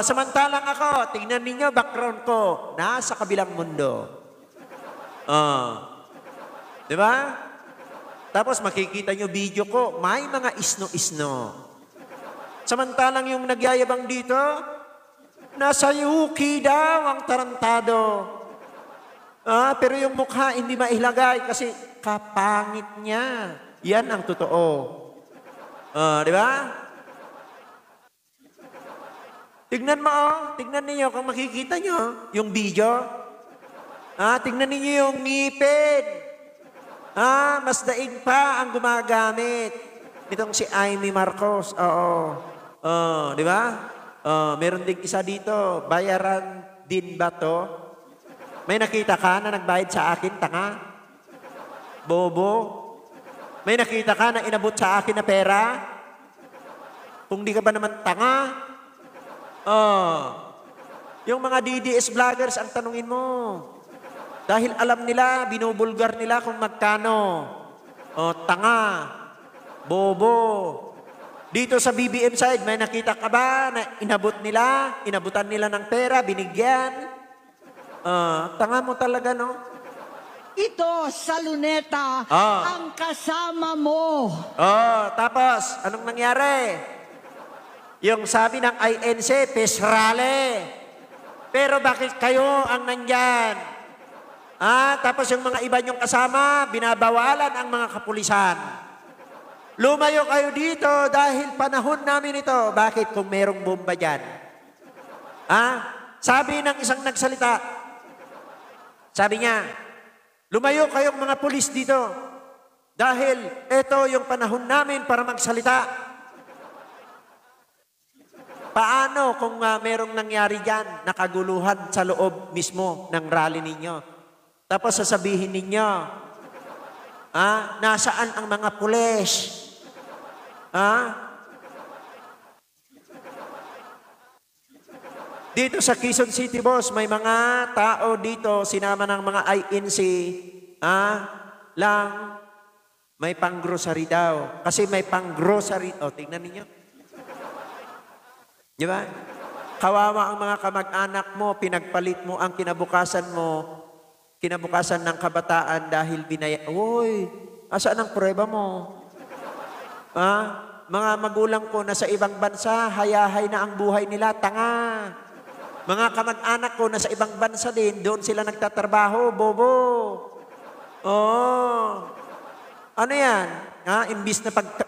Samantalang ako, tingnan ninyo background ko, nasa kabilang mundo. Di ba? Tapos makikita nyo video ko, may mga isno-isno. Samantalang yung nagyayabang dito, nasa yuki daw ang tarantado. Pero yung mukha hindi mailagay kasi kapangit niya. Yan ang totoo. Di ba? Tignan mo, tignan niyo kung makikita nyo yung video. Tignan niyo yung ngipin. Mas daig pa ang gumagamit. Nitong si Amy Marcos. Oo. Di ba? Meron ding isa dito. Bayaran din ba to? May nakita ka na nagbayad sa akin, tanga? Bobo? May nakita ka na inabot sa akin na pera? Kung di ka ba naman tanga? Yung mga DDS vloggers ang tanungin mo. Dahil alam nila, binubulgar nila kung magkano. Tanga. Bobo. Dito sa BBM side, may nakita ka ba na inabutan nila ng pera, binigyan? Tanga mo talaga, no? Ito, sa Luneta, ang kasama mo. Tapos, anong nangyari? Yung sabi ng INC, pesrale. Pero bakit kayo ang nandyan? Tapos yung mga iba niyong kasama, binabawalan ang mga kapulisan. Lumayo kayo dito dahil panahon namin ito. Bakit kung merong bomba dyan? Sabi ng isang nagsalita, sabi niya, lumayo kayong mga pulis dito dahil ito yung panahon namin para magsalita. Paano kung merong nangyari dyan, nakaguluhan sa loob mismo ng rally ninyo? Tapos sasabihin ninyo, nasaan ang mga pulis? Dito sa Quezon City, boss, may mga tao dito, sinama ng mga INC, may pang-grocery daw. Kasi may pang-grocery. Tingnan ninyo. Di ba? Kawawa ang mga kamag-anak mo, pinagpalit mo ang kinabukasan ng kabataan dahil Uy, asaan ang prueba mo? Mga magulang ko na sa ibang bansa, hayahay na ang buhay nila, tanga. Mga kamag-anak ko na sa ibang bansa din, doon sila nagtatrabaho, bobo. Ano yan? Imbis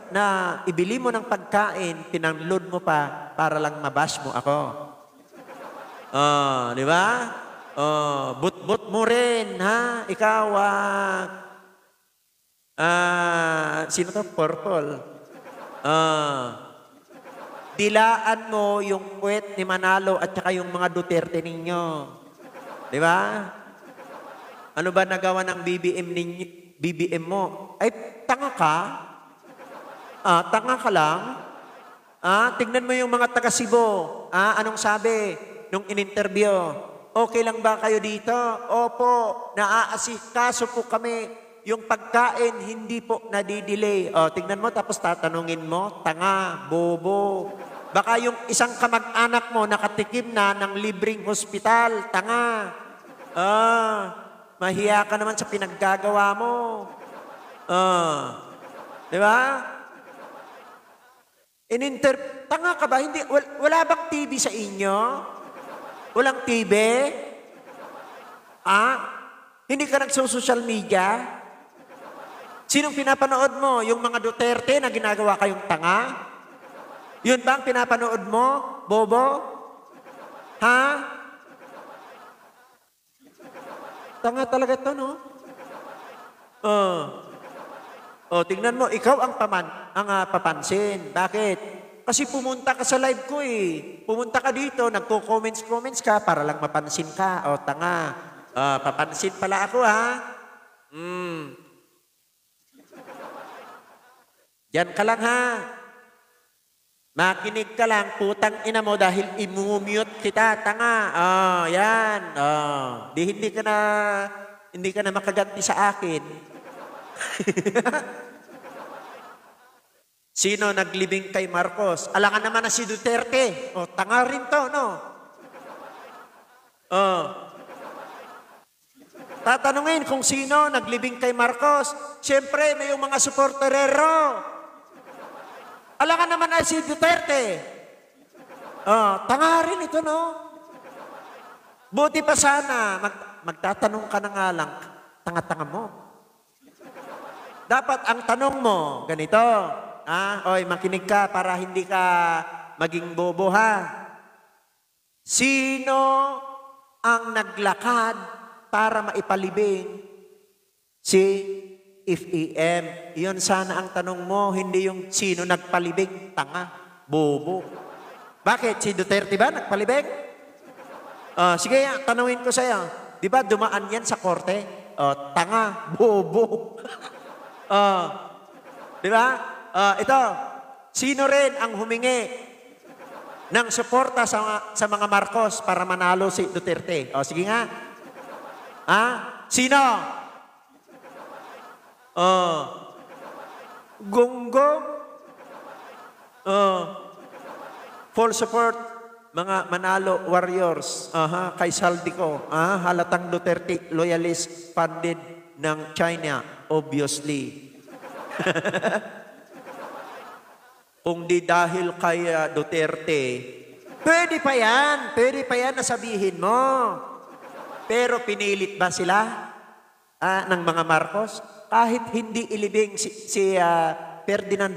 na ibili mo ng pagkain, pinang-load mo pa para lang mabash mo ako. Di ba? But-but mo rin, ha? Ikaw, sino to? Purple. Dilaan mo yung puwet ni Manalo at saka yung mga Duterte ninyo. Di ba? Ano ba nagawa ng BBM mo? Ay, tanga ka? Tanga ka lang? Tignan mo yung mga taga Cebu. Anong sabi nung in-interview? Okay lang ba kayo dito? Opo, naaasikaso po kami. Yung pagkain, hindi po nadidelay. Tignan mo, tapos tatanungin mo, tanga, bobo. Baka yung isang kamag-anak mo nakatikim na ng libreng hospital, tanga. Mahiya ka naman sa pinaggagawa mo. Di ba? Tanga ka ba? Wala bang TV sa inyo? Walang TV? Hindi ka nagso-social media? Sinong pinapanood mo? Yung mga Duterte na ginagawa kayong tanga? Yun ba ang pinapanood mo? Bobo? Tanga talaga to, no? Tingnan mo, ikaw ang papansin. Bakit? Kasi pumunta ka sa live ko eh. Pumunta ka dito, nagko-comments ka para lang mapansin ka. Tanga. Papansin pala ako, ha? Diyan ka lang, ha? Makinig ka lang, putang ina mo dahil imumute kita, tanga. Yan. Hindi ka na makaganti sa akin. Sino naglibing kay Marcos? Alangan naman na si Duterte. Tanga rin to, no? Tatanungin kung sino naglibing kay Marcos. Siyempre, may yung mga supporterero. Alangan naman na si Duterte. Tanga rin ito, no? Buti pa sana, magtatanong ka na nga lang, tanga-tanga mo. Dapat ang tanong mo, ganito, oy, makinig ka para hindi ka maging bobo, ha? Sino ang naglakad para maipalibing si if EM. Iyon sana ang tanong mo, hindi yung sino nagpalibing, tanga, bobo. Bakit? Si Duterte ba nagpalibing? Sige, tanungin ko sa'yo. Di ba dumaan yan sa korte? Tanga, bobo. Di ba? Ito, sino rin ang humingi ng suporta sa mga Marcos para manalo si Duterte? Sige nga. Sino? Gonggong. Full support, mga Manalo Warriors. Kay Saldico. Halatang Duterte loyalist funded ng China, obviously. Kung di dahil kay Duterte, pwede pa yan na sabihin mo. Pero pinilit ba sila ng mga Marcos? Kahit hindi ilibing si Ferdinand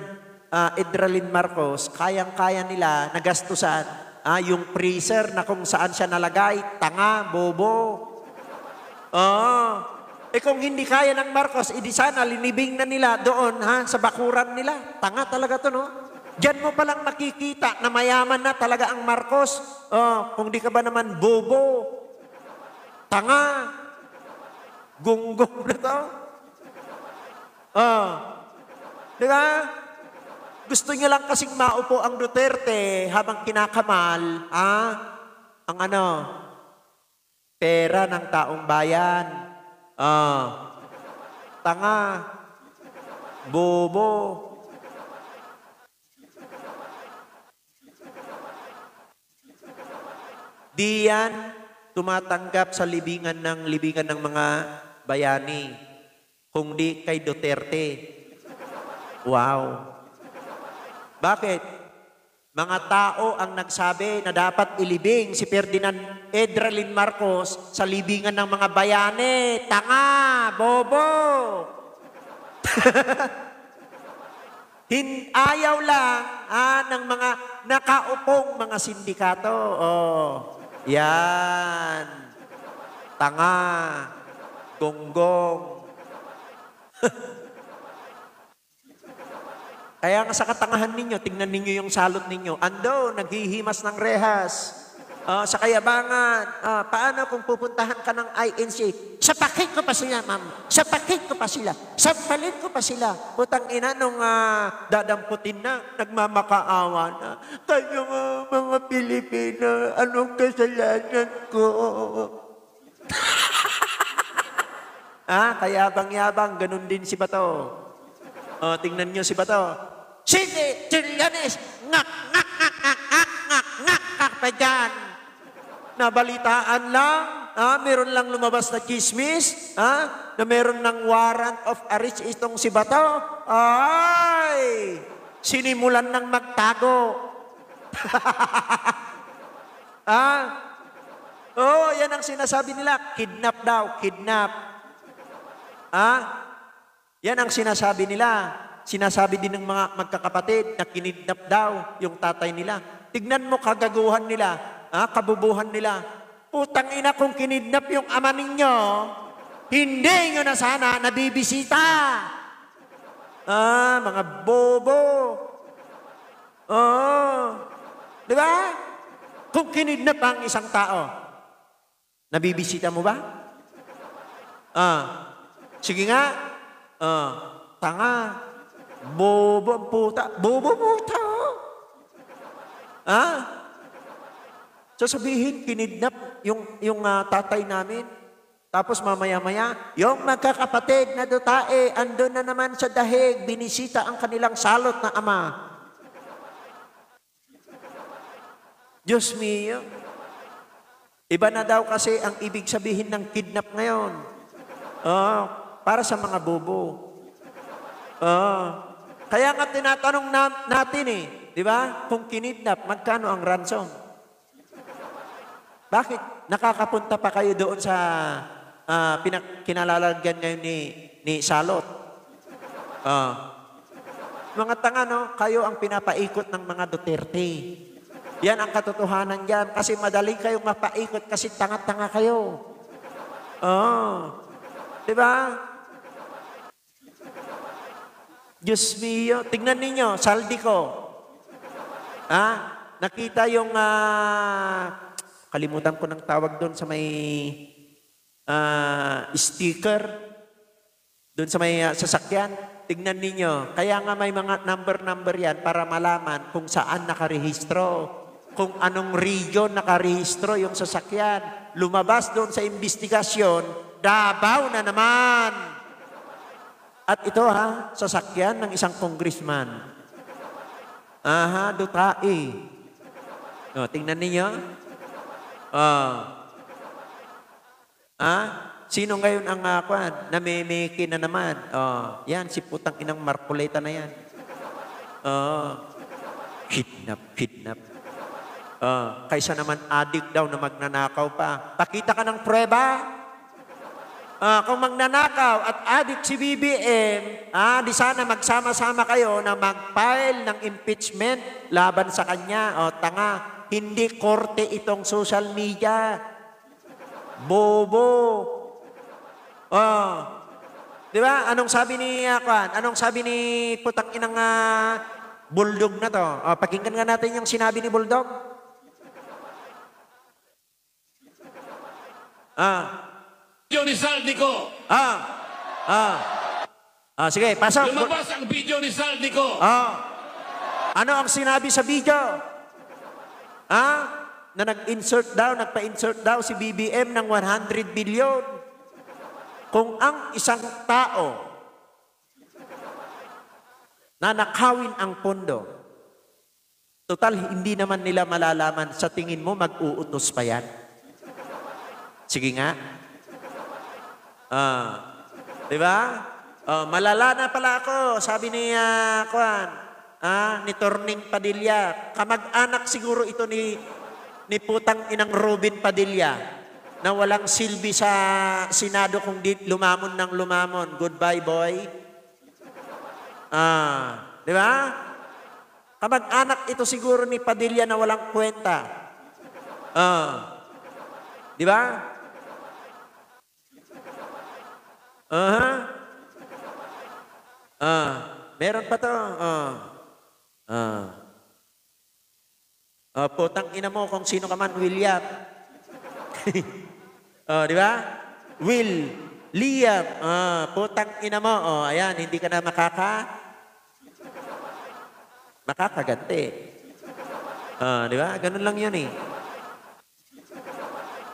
Edralin Marcos, kayang-kaya nila nagastusan yung freezer na kung saan siya nalagay, tanga, bobo. Kung hindi kaya ng Marcos, edi sana linibing na nila doon sa bakuran nila. Tanga talaga to, no? Diyan mo palang makikita na mayaman na talaga ang Marcos. Kung di ka ba naman bobo, tanga, gunggong na to. Di ba? Gusto niya lang kasing maupo ang Duterte habang kinakamal, ang pera ng taong bayan. Tanga, bobo. Di yan tumatanggap sa libingan ng mga bayani, kung di kay Duterte. Wow. Bakit? Mga tao ang nagsabi na dapat ilibing si Ferdinand Edralin Marcos sa libingan ng mga bayani. Tanga, bobo. Ayaw lang ng mga nakaupong mga sindikato. Yan. Tanga, gonggong. Kaya nga sa katangahan ninyo, tingnan ninyo yung salot ninyo. Ando, naghihimas ng rehas. Sa kayabangan, paano kung pupuntahan ka ng INC? Sapakin ko pa sila, ma'am. Sapakin ko pa sila. Sampalin ko pa sila. Putang ina nung dadamputin na, nagmamakaawa na. Kayo mga Pilipino, anong kasalanan ko? Kayabang-yabang, ganun din si Bato. Tingnan nyo si Bato. Sindi, Trillanes, ngak pa dyan. Nabalitaan lang, meron lang lumabas na chismis, na meron ng warrant of arrest itong si Bato. Ay, sinimulan ng magtago. Yan ang sinasabi nila, kidnap daw, kidnap. Yan ang sinasabi nila. Sinasabi din ng mga magkakapatid na kinidnap daw yung tatay nila. Tignan mo kagaguhan nila, kabubuhan nila. Putang ina, kung kinidnap yung ama ninyo, hindi nyo na sana nabibisita. Mga bobo. Di ba? Kung kinidnap ang isang tao, nabibisita mo ba? Sige nga. Tanga. Bobo ang puta. Bobo puta. Sasabihin, kinidnap yung tatay namin. Tapos mamaya-maya, yung magkakapatid na dutae, andun na naman sa dahig, binisita ang kanilang salot na ama. Diyos mio. Iba na daw kasi ang ibig sabihin ng kidnap ngayon. Para sa mga bobo. Kaya nga tinatanong natin di ba? Kung kinidnap, magkano ang ransom? Bakit? Nakakapunta pa kayo doon sa kinalalagyan ngayon ni Salot. Mga tanga, no? Kayo ang pinapaikot ng mga Duterte. Yan ang katotohanan dyan. Kasi madali kayong mapaikot kasi tanga-tanga kayo. Di ba? Diyos mio, tingnan ninyo, saldi ko. Nakita yung, kalimutan ko ng tawag doon sa may sticker, doon sa may sasakyan. Tignan ninyo, kaya nga may mga number yan para malaman kung saan nakarehistro, kung anong region nakarehistro yung sasakyan. Lumabas doon sa investigasyon, Davao na naman. At ito sasakyan ng isang congressman. Dutai. Tingnan ninyo. Sino ngayon ang namemeke na naman? Yan, si putang inang Marcoleta na yan. Kidnap. Kaysa naman addict daw na magnanakaw pa. Pakita ka ng prueba. Kung magnanakaw at addict si BBM, di sana magsama-sama kayo na mag-file ng impeachment laban sa kanya. Tanga, hindi korte itong social media. Bobo. Di ba? Anong sabi ni Anong sabi ni putang inang Bulldog na to? Pakinggan nga natin yung sinabi ni Bulldog. Video ni Saldico. Sige, pasok. Lumabas ang video ni Saldico. Ano ang sinabi sa video? Na nagpa-insert daw si BBM ng 100 billion. Kung ang isang tao na nakawin ang pondo, total hindi naman nila malalaman, sa tingin mo mag-uutos pa yan? Sige nga. Di ba? Malala na pala ako, sabi ni ni Torning Padilla. Kamag-anak siguro ito ni putang inang Robin Padilla na walang silbi sa Senado kung di lumamon ng lumamon. Goodbye, boy. Di ba? Kamag-anak ito siguro ni Padilla na walang kwenta. Di ba? Meron pa to. Putang ina mo kung sino ka man, William. Di ba? Liam. Putang ina mo. Ayan, hindi ka na makakaganti. Di ba? Ganun lang yun eh.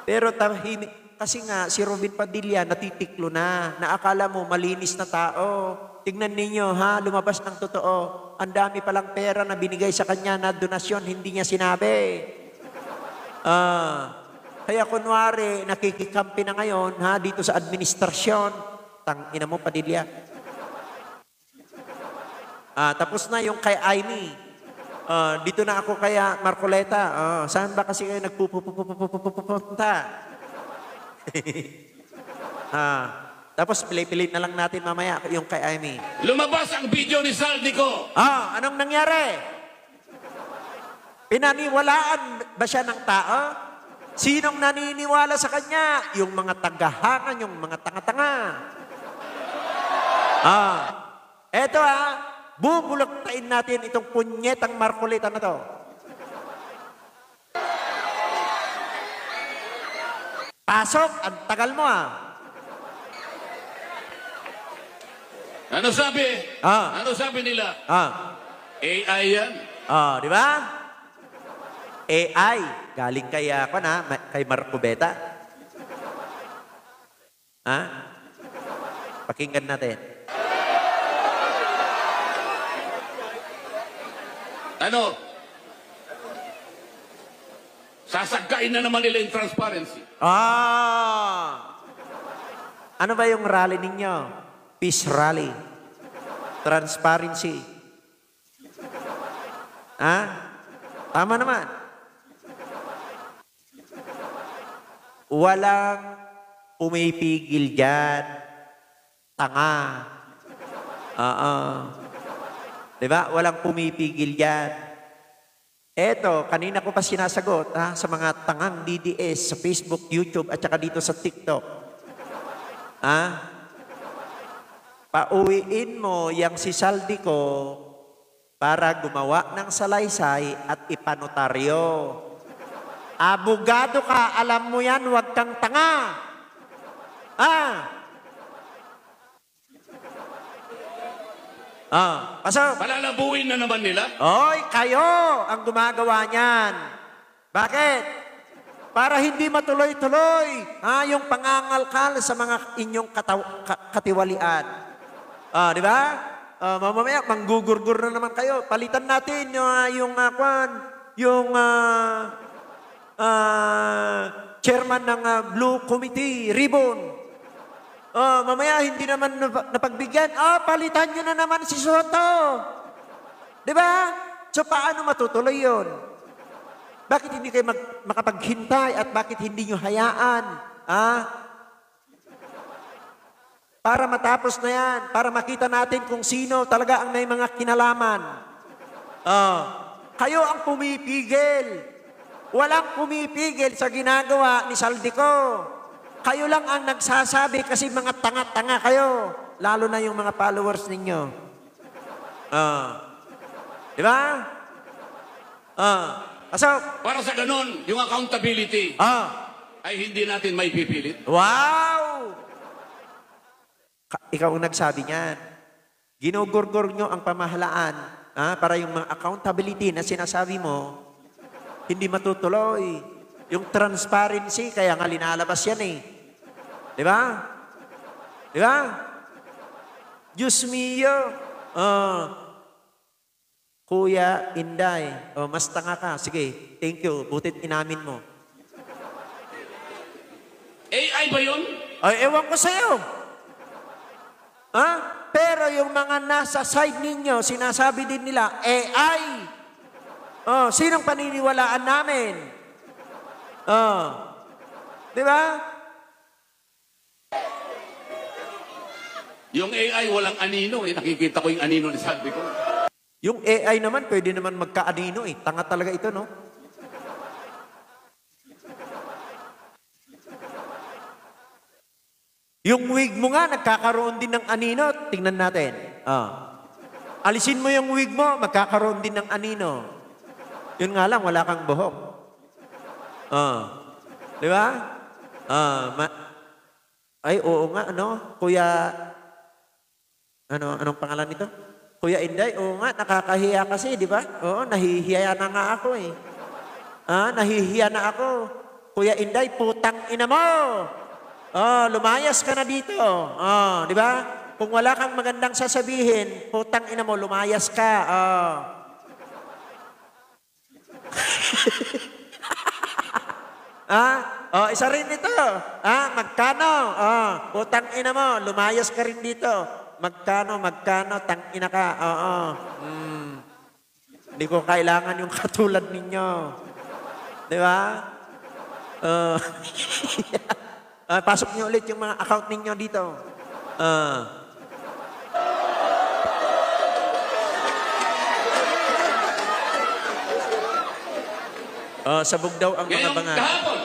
Pero kasi nga, si Robin Padilla natitiklo na. Naakala mo, malinis na tao. Tignan ninyo, lumabas ng totoo. Ang dami palang pera na binigay sa kanya na donasyon, hindi niya sinabi. Kaya kunwari, nakikikampi na ngayon, dito sa administrasyon. Tangina mo, Padilla. Tapos na yung kay Aimee. Dito na ako kaya Marcoleta. Saan ba kasi kayo nagpupunta? Tapos pilit na lang natin mamaya yung kay Aimee. Lumabas ang video ni Saldico. Anong nangyari? Pinaniwalaan ba siya ng tao? Sinong naniniwala sa kanya? Yung mga tagahangan, yung mga tanga-tanga. Eto bubulaktain natin itong punyetang Marcoleta na to. Pasok, ang tagal mo Ano sabi? Ano sabi nila? AI yan? Di ba? AI, galing kay kay Marco Beta. Pakinggan natin. Ano? Sasagkain na naman nila yung transparency. Ano ba yung rally ninyo? Peace rally. Transparency. Tama naman. Walang pumipigil dyan. Tanga. Diba? Walang pumipigil dyan. Eto, kanina ko pa sinasagot sa mga tangang DDS sa Facebook, YouTube, at saka dito sa TikTok. pauwiin mo yang si saldi ko para gumawa ng salaysay at ipanotaryo. Abogado ka, alam mo yan, huwag kang tanga. Pasok. Palalabuin na naman nila. Oy, kayo ang gumagawa niyan. Bakit? Para hindi matuloy-tuloy yung pangangalkal sa mga inyong katiwalian. Di ba? Mamaya, manggugurgur na naman kayo. Palitan natin yung chairman ng Blue Committee, Ribbon. Mamaya, hindi naman napagbigyan. Palitan nyo na naman si Soto. Di ba? So, paano matutuloy yun? Bakit hindi kayo makapaghintay at bakit hindi nyo hayaan? Para matapos na yan, para makita natin kung sino talaga ang may mga kinalaman. Kayo ang pumipigil. Walang pumipigil sa ginagawa ni Saldico. Kayo lang ang nagsasabi kasi mga tanga-tanga kayo. Lalo na yung mga followers ninyo. Di ba? So, Para sa ganun, yung accountability ay hindi natin may pipilit. wow! Ikaw ang nagsabi niyan. Ginugurgur nyo ang pamahalaan para yung mga accountability na sinasabi mo, hindi matutuloy. Yung transparency, kaya nga linalabas yan eh. Di ba? Di ba? Diyos mio. Kuya Inday, mas tanga ka. Sige, thank you. Butit inamin mo. AI ba yun? Ay, ewan ko sa'yo. Pero yung mga nasa side ninyo, sinasabi din nila, AI. Sinong paniniwalaan namin? Di ba? Yung AI walang anino. Nakikita ko yung anino ni Saldi ko. Yung AI naman, pwede naman magka-anino eh. Tanga talaga ito, no? Yung wig mo nga, nagkakaroon din ng anino. Tingnan natin. Alisin mo yung wig mo, magkakaroon din ng anino. Yun nga lang, wala kang buhok. Di ba? Ay, oo nga, ano? Kuya, anong pangalan nito? Kuya Inday, oo nga, nakakahiya kasi, di ba? Oo, nahihiya na nga ako eh. Nahihiya na ako. Kuya Inday, putang ina mo! Lumayas ka na dito. Di ba? Kung wala kang magandang sasabihin, putang ina mo, lumayas ka. Isa rin ito. Magkano? Putang ina mo, lumayas ka rin dito. Magkano, tang ina ka. Hindi ko kailangan yung katulad ninyo. Di ba? Pasok niyo ulit yung mga account ninyo dito. Sabog daw ang mga Ngayong bangal. kahapon.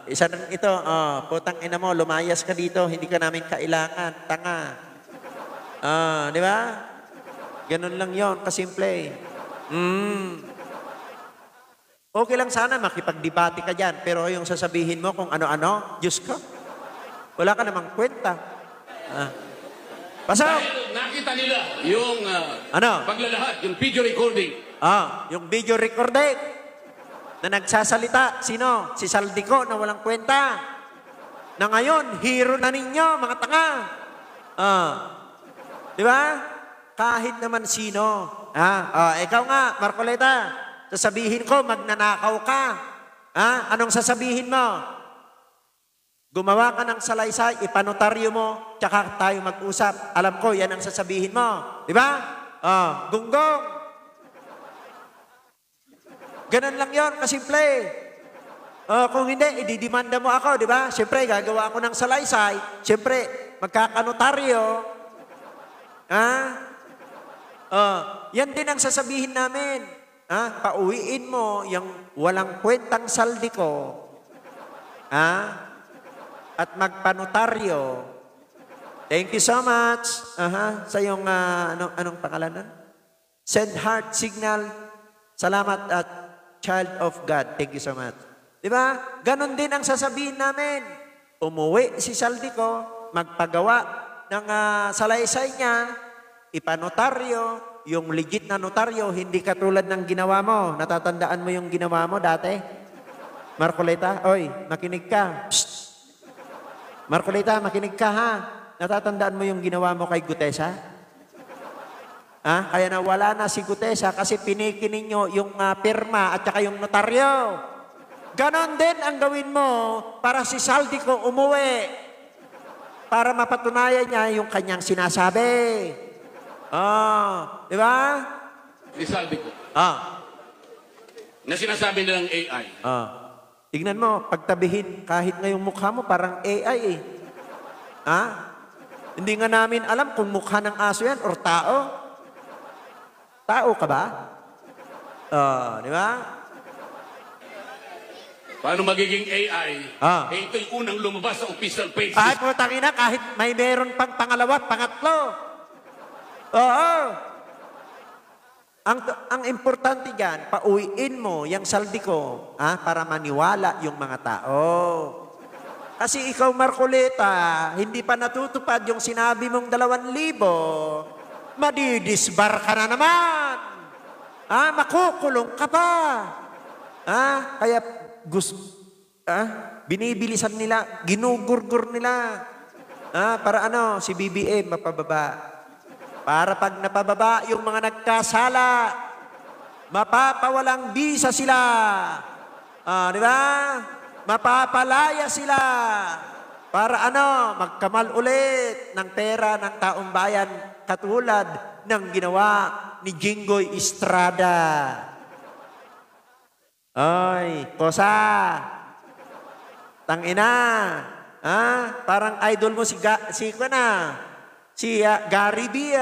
Isa rin ito, putang ina mo, lumayas ka dito, hindi ka namin kailangan, tanga. Di ba? Ganun lang yon, kasimple. Okay lang sana makipagdebate ka dyan, pero yung sasabihin mo kung ano-ano, Diyos ko, wala ka namang kwenta. Pasok! Dahil nakita nila yung paglalahad, yung video recording. Yung video recording na nagsasalita, sino? Si Saldico na walang kwenta. Na ngayon, hero na ninyo, mga tanga. Di ba? Kahit naman sino. Ikaw nga, Marcoleta, sasabihin ko, magnanakaw ka. Anong sasabihin mo? Gumawa ka ng salaysay, ipanotaryo mo, tsaka tayo mag-usap. Alam ko, yan ang sasabihin mo. Di ba? Gunggong. Ganun lang yon, kasimple. Kung hindi, ididimanda mo ako, di ba? Siyempre, gagawa ako ng salaysay. Siyempre, magkakanotaryo. Yan din ang sasabihin namin. Pauwiin mo yung walang kwentang saldi ko. at magpanotaryo. Thank you so much. Sa iyong, anong pangalan nun? Send heart signal. Salamat at child of God. Thank you so much. Diba? Ganon din ang sasabihin namin. Umuwi si Saldico, magpagawa ng salaysay niya, ipanotaryo, yung legit na notaryo, hindi katulad ng ginawa mo. Natatandaan mo yung ginawa mo dati? Marcoleta, oy, makinig ka. Psst. Marcoleta, makinig ka ha. Natatandaan mo yung ginawa mo kay Gutesa? Kaya nawala na si Gutesa kasi piniki ninyo yung pirma at saka yung notaryo. Ganon din ang gawin mo para si Saldico umuwi. Para mapatunayan niya yung kanyang sinasabi. Di ba? Ni Saldico. Na sinasabi nilang AI. Tignan mo, pagtabihin kahit ngayong mukha mo parang AI eh. Hindi nga namin alam kung mukha ng aso yan or tao. Tao ka ba? Di ba? Paano magiging AI? Ito yung unang lumabas sa official page. Ay, putang ina, kahit may meron pang pangalawa, pangatlo. Oo. Ang importante dyan, pauwiin mo yung Saldico para maniwala yung mga tao. Kasi ikaw, Marcoleta, hindi pa natutupad yung sinabi mong 2,000, madidisbar ka na naman. Makukulong ka pa. Kaya binibilisan nila, ginugurgur nila. Para si BBM mapababa. Para pag napababa yung mga nagkasala, mapapawalang bisa sila. Di ba? Mapapalaya sila. Para magkamal ulit ng pera ng taong bayan katulad ng ginawa ni Jinggoy Estrada. Ay, kosa. Tangina. Parang idol mo si Gary B.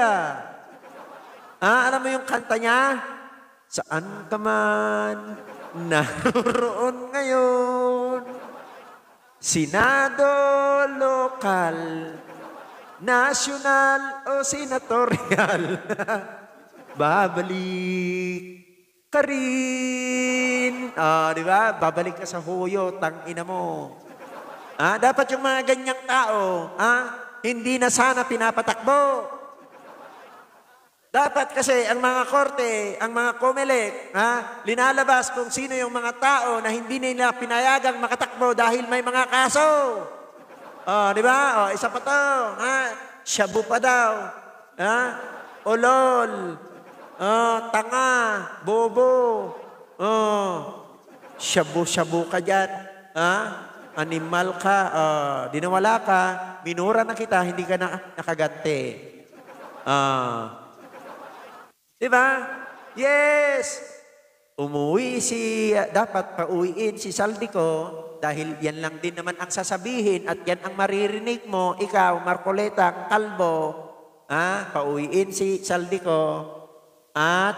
Alam mo yung kanta niya? Saan ka man naroon ngayon? Senado, lokal, national o senatorial. Babalik ka rin. Di ba? Babalik ka sa huyo, tangina mo. Dapat yung mga ganyang tao, hindi na sana pinapatakbo. Dapat kasi ang mga korte, ang mga COMELEC, linalabas kung sino yung mga tao na hindi nila pinayagang makatakbo dahil may mga kaso. Di ba? Isa pa to. Shabu pa daw. Olol. Tanga. Bobo. Shabu-shabu ka dyan. Animal ka. Dinawala ka. Minura na kita, hindi ka nakaganti. Diba? Yes! Dapat pauwiin si Saldico dahil yan lang din naman ang sasabihin at yan ang maririnig mo, ikaw, Marcoleta, kalbo, pauwiin si Saldico at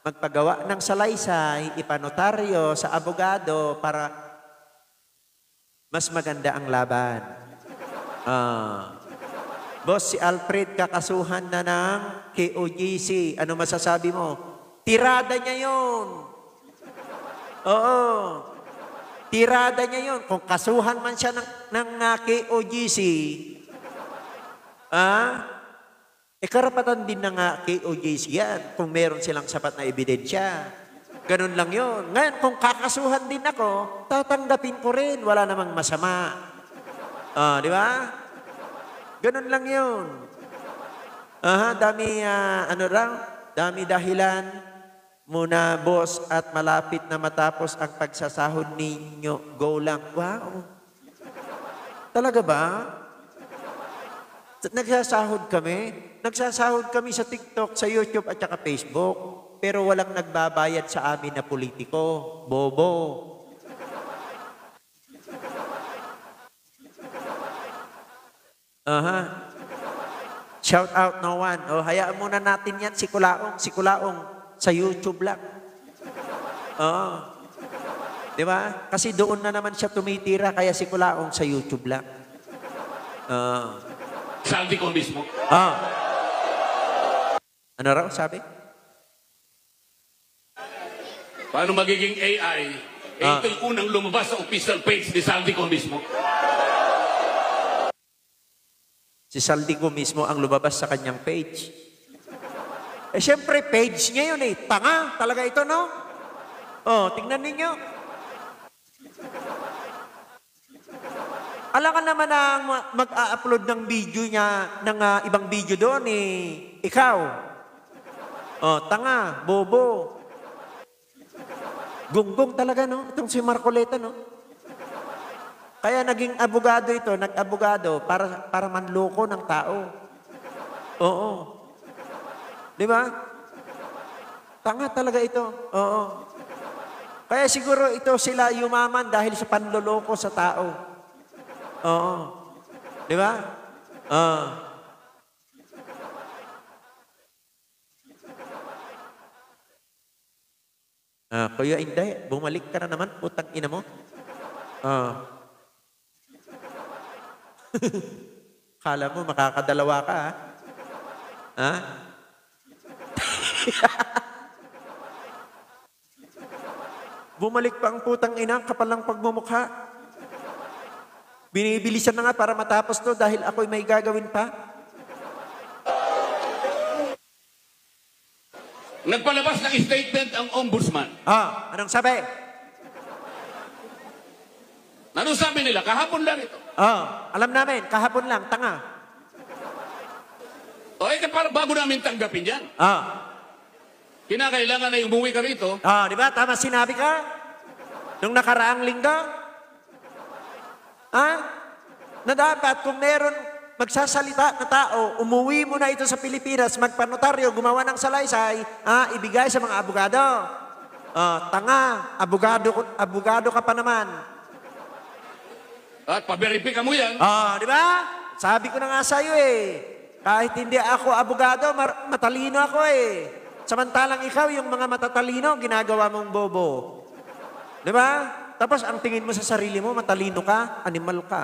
magpagawa ng salaysay, ipanotaryo sa abogado para mas maganda ang laban. Boss, si Alfred kakasuhan na ng KOJC. Ano masasabi mo? Tirada niya yun. Oo. Tirada niya yun. Kung kasuhan man siya ng KOJC, karapatan din ng KOJC yan kung meron silang sapat na ebidensya. Ganun lang yun. Ngayon, kung kakasuhan din ako, tatanggapin ko rin. Wala namang masama. Di ba? Ganun lang yun. Dami dahilan muna, boss, at malapit na matapos ang pagsasahod ninyo. Go lang. Wow. Talaga ba? Nagsasahod kami? Nagsasahod kami sa TikTok, sa YouTube, at saka Facebook. Pero walang nagbabayad sa amin na politiko. Bobo. Shout out no one. Hayaan muna natin yan, si Kulaong. Si Kulaong, sa YouTube lang. Di ba? Kasi doon na naman siya tumitira, kaya si Kulaong sa YouTube lang. Saldi ko mismo. Ano raw sabi? Paano magiging AI? Ito yung unang lumabas sa official page ni Saldi ko mismo. Si Saldi ko mismo ang lumabas sa kanyang page. Siyempre, page niya yun eh. Tanga talaga ito, no? Tingnan ninyo. Alam ka naman na mag-a-upload ng video niya, ng ibang video doon eh. Ikaw. Tanga, bobo. Gunggong talaga, no? Itong si Marcoleta, no? Kaya naging abogado ito, nag-abogado para manloko ng tao. Oo. Di ba? Tanga talaga ito. Oo. Kaya siguro ito sila yumaman dahil sa panloloko sa tao. Oo. Di ba? Kuya Inday, bumalik ka na naman, putang ina mo. Kala mo, makakadalawa ka, ha? Bumalik pa ang putang ina, kapal ng pagmumukha. Binibilisan na nga para matapos to dahil ako'y may gagawin pa. Nagpalabas ng statement ang ombudsman. Anong sabi? Ano sabi nila? Kahapon lang ito. Alam namin, kahapon lang, tanga. Para bago namin tanggapin yan. Kinakailangan na umuwi ka rito. Di ba? Tama sinabi ka? Nung nakaraang linggo? Na dapat kung meron magsasalita na tao, umuwi mo na ito sa Pilipinas, magpanotaryo, gumawa ng salaysay, ibigay sa mga abogado. Tanga, abogado ka pa naman. At paberipika mo yan. Di ba? Sabi ko na nga sa'yo eh. Kahit hindi ako abogado, matalino ako eh. Samantalang ikaw, yung mga matatalino, ginagawa mong bobo. Di ba? Tapos ang tingin mo sa sarili mo, matalino ka, animal ka.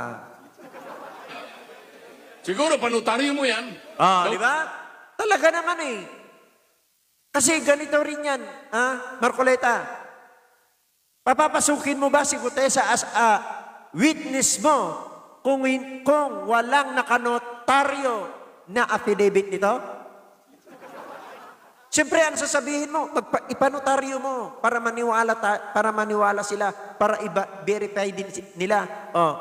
Siguro, panutaryo mo yan. Di ba? Talaga naman eh. Kasi ganito rin yan, Marcoleta. Papapasukin mo ba si Gutesa as a witness mo kung walang nakanotaryo na affidavit nito? Siyempre, ang sasabihin mo, ipanotaryo mo para maniwala sila, para verify din nila.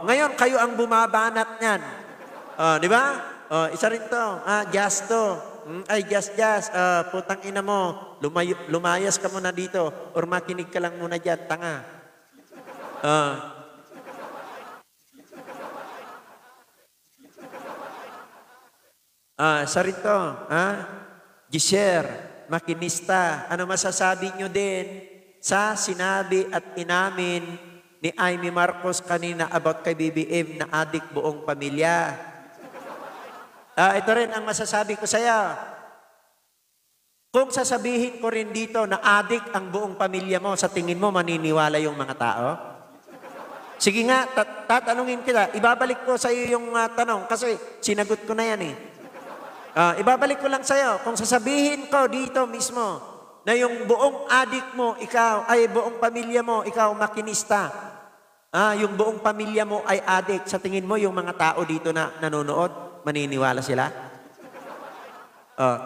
Ngayon, kayo ang bumabanat niyan. Di ba? Isa rin to. Gas to. Gas. Putang ina mo. Lumayas ka muna dito. Or makinig ka lang muna dyan. Tanga. Isa rin to. Gisher, makinista. Ano masasabi nyo din sa sinabi at inamin ni Amy Marcos kanina about kay BBM na adik buong pamilya? Ito rin ang masasabi ko sa'yo. Kung sasabihin ko rin dito na adik ang buong pamilya mo, sa tingin mo maniniwala yung mga tao? Sige nga, tatanungin kita. Ibabalik ko sa iyo yung tanong kasi sinagot ko na yan eh. Ibabalik ko lang sa iyo. Kung sasabihin ko dito mismo na yung buong adik mo, buong pamilya mo, ikaw makinista. Yung buong pamilya mo ay adik. Sa tingin mo yung mga tao dito na nanonood, maniniwala sila?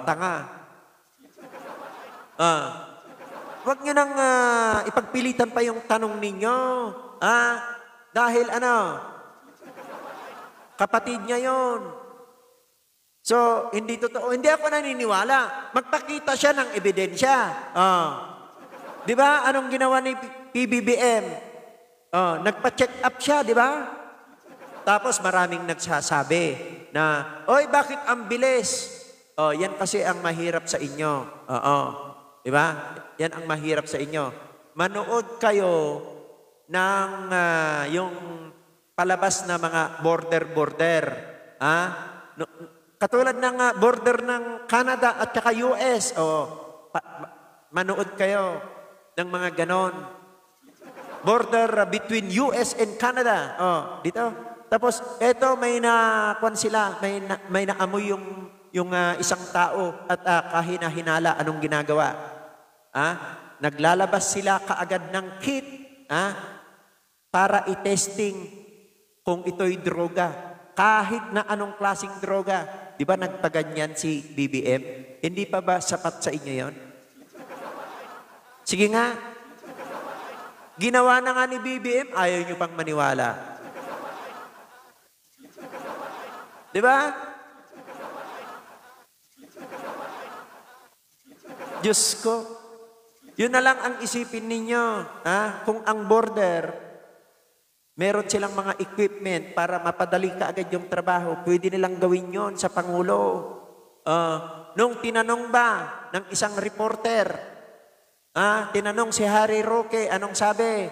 Tanga. Huwag nyo nang ipagpilitan pa yung tanong ninyo. Dahil kapatid niya yon. So, hindi totoo. Hindi ako naniniwala. Magpakita siya ng ebidensya. Di ba? Anong ginawa ni PBBM? Nagpa-check up siya, di ba? Tapos maraming nagsasabi na, oy, bakit ang bilis? Yan kasi ang mahirap sa inyo. Di ba? Yan ang mahirap sa inyo. Manood kayo ng yung palabas na mga border. Katulad ng border ng Canada at saka US. Manood kayo ng mga ganon. Border between US and Canada. Dito. Tapos, eto, may nakuan sila, may naamoy yung isang tao at kahina-hinala, anong ginagawa? Naglalabas sila kaagad ng kit para i-testing kung ito'y droga. Kahit na anong klaseng droga. Di ba nagpaganyan si BBM? Hindi pa ba sapat sa inyo yon? Sige nga. Ginawa na nga ni BBM, ayaw nyo pang maniwala. Di ba? Diyos ko, yun na lang ang isipin ninyo. Kung ang border, meron silang mga equipment para mapadali ka agad yung trabaho, pwede nilang gawin yon sa Pangulo. Nung tinanong ba ng isang reporter, tinanong si Harry Roque, anong sabi?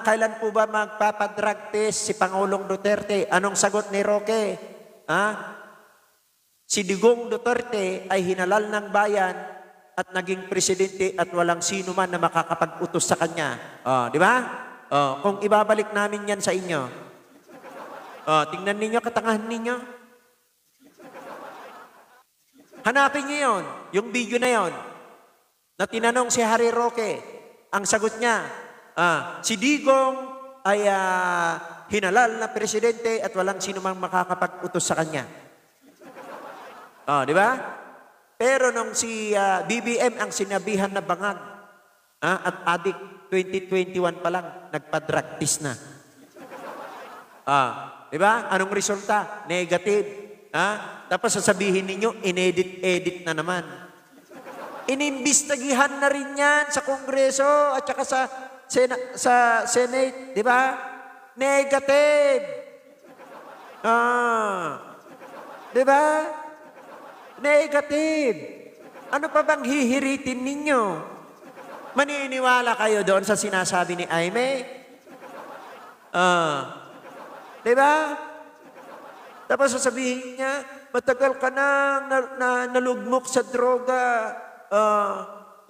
Kailan po ba magpapadrug test si Pangulong Duterte? Anong sagot ni Roque? Si Digong Duterte ay hinalal ng bayan at naging presidente at walang sino man na makakapag-utos sa kanya. Di ba? Kung ibabalik namin yan sa inyo, tingnan ninyo, katangahan ninyo. Hanapin niyo yon, yung video na yon, na tinanong si Harry Roque. Ang sagot niya, si Digong ay hinalal na presidente at walang sino mang makakapag-utos sa kanya. Di ba? Pero nung si BBM ang sinabihan na bangag at adik, 2021 pa lang, nagpa-drug test na. Di ba? Anong resulta? Negative. Tapos sasabihin ninyo, inedit-edit na naman. Inimbistagihan na rin yan sa Kongreso at saka sa Senate. Di ba? Negative. Di ba? Negative. Ano pa bang hihiritin ninyo? Maniniwala kayo doon sa sinasabi ni Aimee? Di ba? Tapos sasabihin niya, matagal ka na nalugmok sa droga.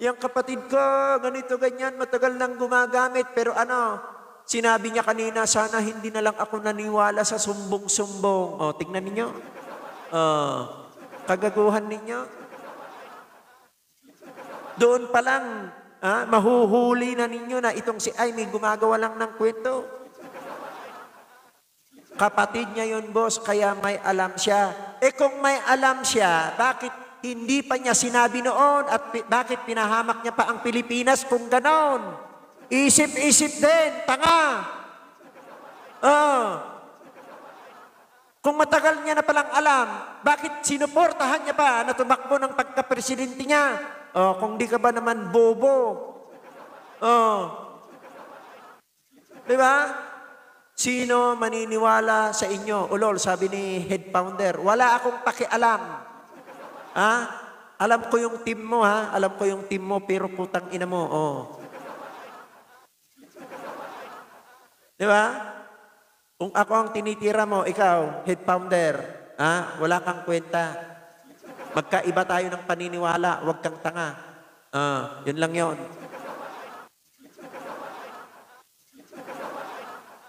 Yung kapatid ko, ganito, ganyan, matagal nang gumagamit. Pero sinabi niya kanina, sana hindi na lang ako naniwala sa sumbong-sumbong. Tignan ninyo. Kagaguhan ninyo. Doon pa lang, mahuhuli na ninyo na itong si Aimee gumagawa lang ng kwento. Kapatid niya yun, boss, kaya may alam siya. Kung may alam siya, bakit hindi pa niya sinabi noon at bakit pinahamak niya pa ang Pilipinas kung ganon? Isip-isip din, tanga. Kung matagal niya na palang alam, bakit sinuportahan niya pa na tumakbo ng pagka-presidente niya? Kung di ka ba naman bobo? Di ba? Sino maniniwala sa inyo? Ulol, sabi ni Head Founder, wala akong pakialam. Alam ko yung team mo, Alam ko yung team mo, pero putang ina mo, Di ba? Kung ako ang tinitira mo, ikaw, Head Founder, wala kang kwenta. Magkaiba tayo ng paniniwala, huwag kang tanga. Yun lang yun.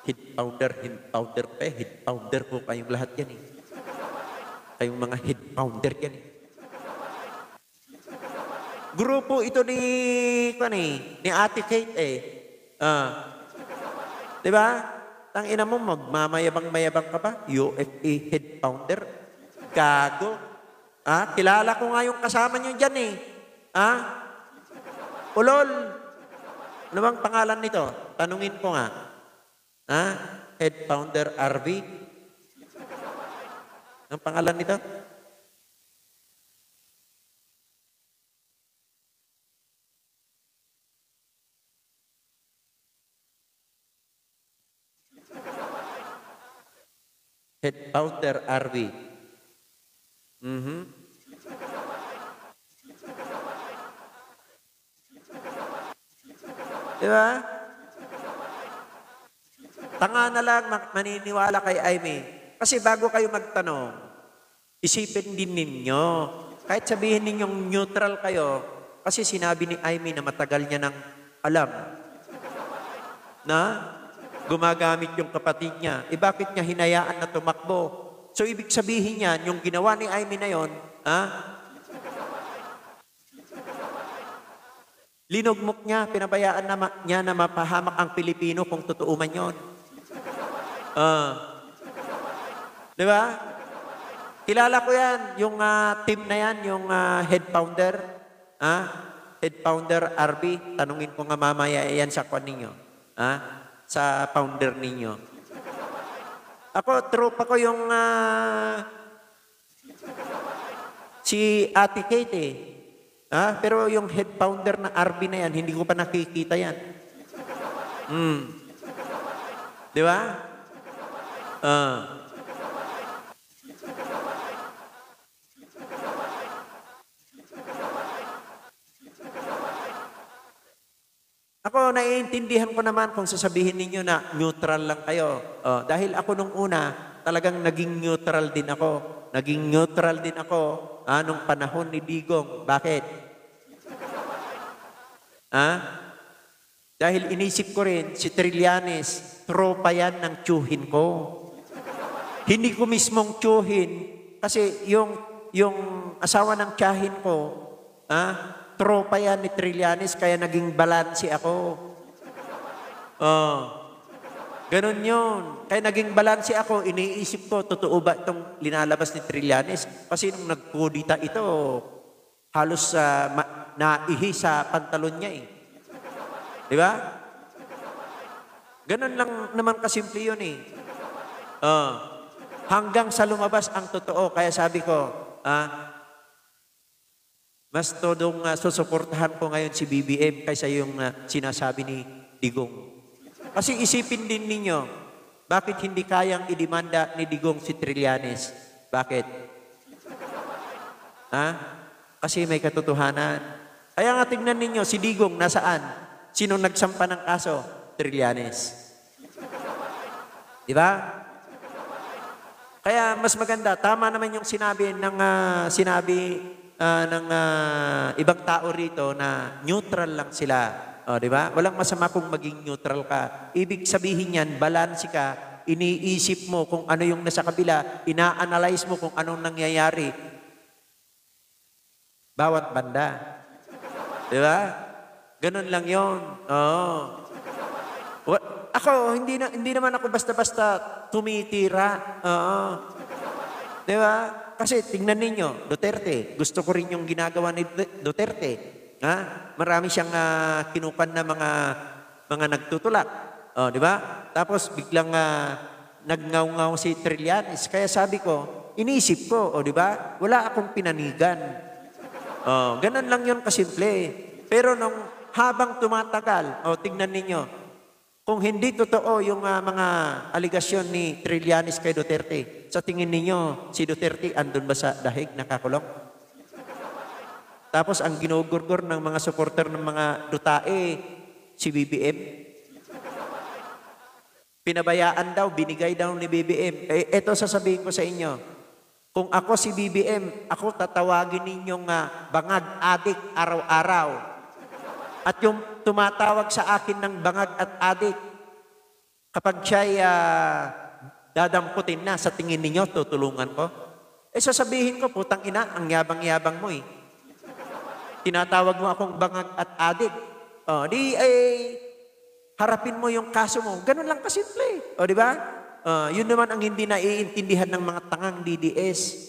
Head Founder pa Head Founder po kayong lahat yan eh. Kayong mga Head Founder yan eh. Grupo ito ni Ate Kate eh. Di ba? Tangina mo, magmamayabang-mayabang ka pa? UFA Head Founder? Gago. Kilala ko nga yung kasama nyo dyan eh. Ulol. Ano bang pangalan nito? Tanungin ko nga. Head Founder RV? Ang pangalan nito? Head Founder RV. Diba? Tanga na lang maniniwala kay Aimee. Kasi bago kayo magtanong, isipin din ninyo. Kahit sabihin ninyong neutral kayo, kasi sinabi ni Aimee na matagal niya nang alam na gumagamit yung kapatid niya. Eh bakit niya hinayaan na tumakbo? So ibig sabihin yan, yung ginawa ni Amy na yon, linugmok niya, pinabayaan niya na mapahamak ang Pilipino kung totoo man yun. Di ba? Kilala ko yan, yung team na yan, yung head founder. Head founder RB, tanungin ko nga mamaya yan sa kwan ninyo. Sa founder ninyo. Ako, tropa ko yung si Ate Kate eh. Pero yung head founder na RB na yan, hindi ko pa nakikita yan. Di ba? Ako, naiintindihan ko naman kung sasabihin ninyo na neutral lang kayo. Dahil ako nung una, talagang naging neutral din ako. Naging neutral din ako nung panahon ni Digong. Bakit? Dahil inisip ko rin, si Trillanes, tropa yan ng tiyuhin ko. Hindi ko mismong tiyuhin, kasi yung asawa ng tiyahin ko, tropa yan ni Trillanes, kaya naging balanse ako. Ganon yun. Kaya naging balanse ako, iniisip ko, totoo ba itong linalabas ni Trillanes? Kasi nung nagkudita ito, halos naihi sa pantalon niya eh. Di ba? Ganon lang naman kasimple yun eh. Hanggang sa lumabas ang totoo. Kaya sabi ko, mas todong susuportahan ko ngayon si BBM kaysa yung sinasabi ni Digong. Kasi isipin din ninyo, bakit hindi kayang idemanda ni Digong si Trillanes? Bakit? Kasi may katotohanan. Kaya nga tignan ninyo, si Digong nasaan? Sino nagsampa ng kaso? Trillanes. Di ba? Kaya mas maganda, tama naman yung sinabi ng ibang tao rito na neutral lang sila. Di ba? Walang masama kung maging neutral ka. Ibig sabihin yan, balanse ka, iniisip mo kung ano yung nasa kabila, ina-analyze mo kung anong nangyayari. Bawat banda. Di ba? Ganun lang yun. Ako, hindi naman ako basta-basta tumitira. Di ba? Kasi tingnan ninyo, Duterte, gusto ko rin yung ginagawa ni Duterte. Marami siyang kinukan na mga nagtutulak. Di ba? Tapos biglang nagngaw-ngaw si Trillanes. Kaya sabi ko, iniisip ko, di ba? Wala akong pinanigan. Ganun lang yun kasimple. Pero nung habang tumatagal, tingnan ninyo, kung hindi totoo yung mga aligasyon ni Trillanes kay Duterte, sa tingin ninyo, si Duterte andun ba sa dahig nakakulong? Tapos ang ginugurgur ng mga supporter ng mga Dutae, si BBM. Pinabayaan daw, binigay daw ni BBM. Eto sasabihin ko sa inyo, kung ako si BBM, ako tatawagin ninyong bangag adik araw-araw. At yung tumatawag sa akin ng bangag at adik, kapag siya'y dadamputin na, sa tingin ninyo, tutulungan ko? Sasabihin ko, putang ina, ang yabang-yabang mo eh. Tinatawag mo akong bangag at adik. Harapin mo yung kaso mo. Ganun lang kasimple. Di ba? Yun naman ang hindi naiintindihan ng mga tangang DDS.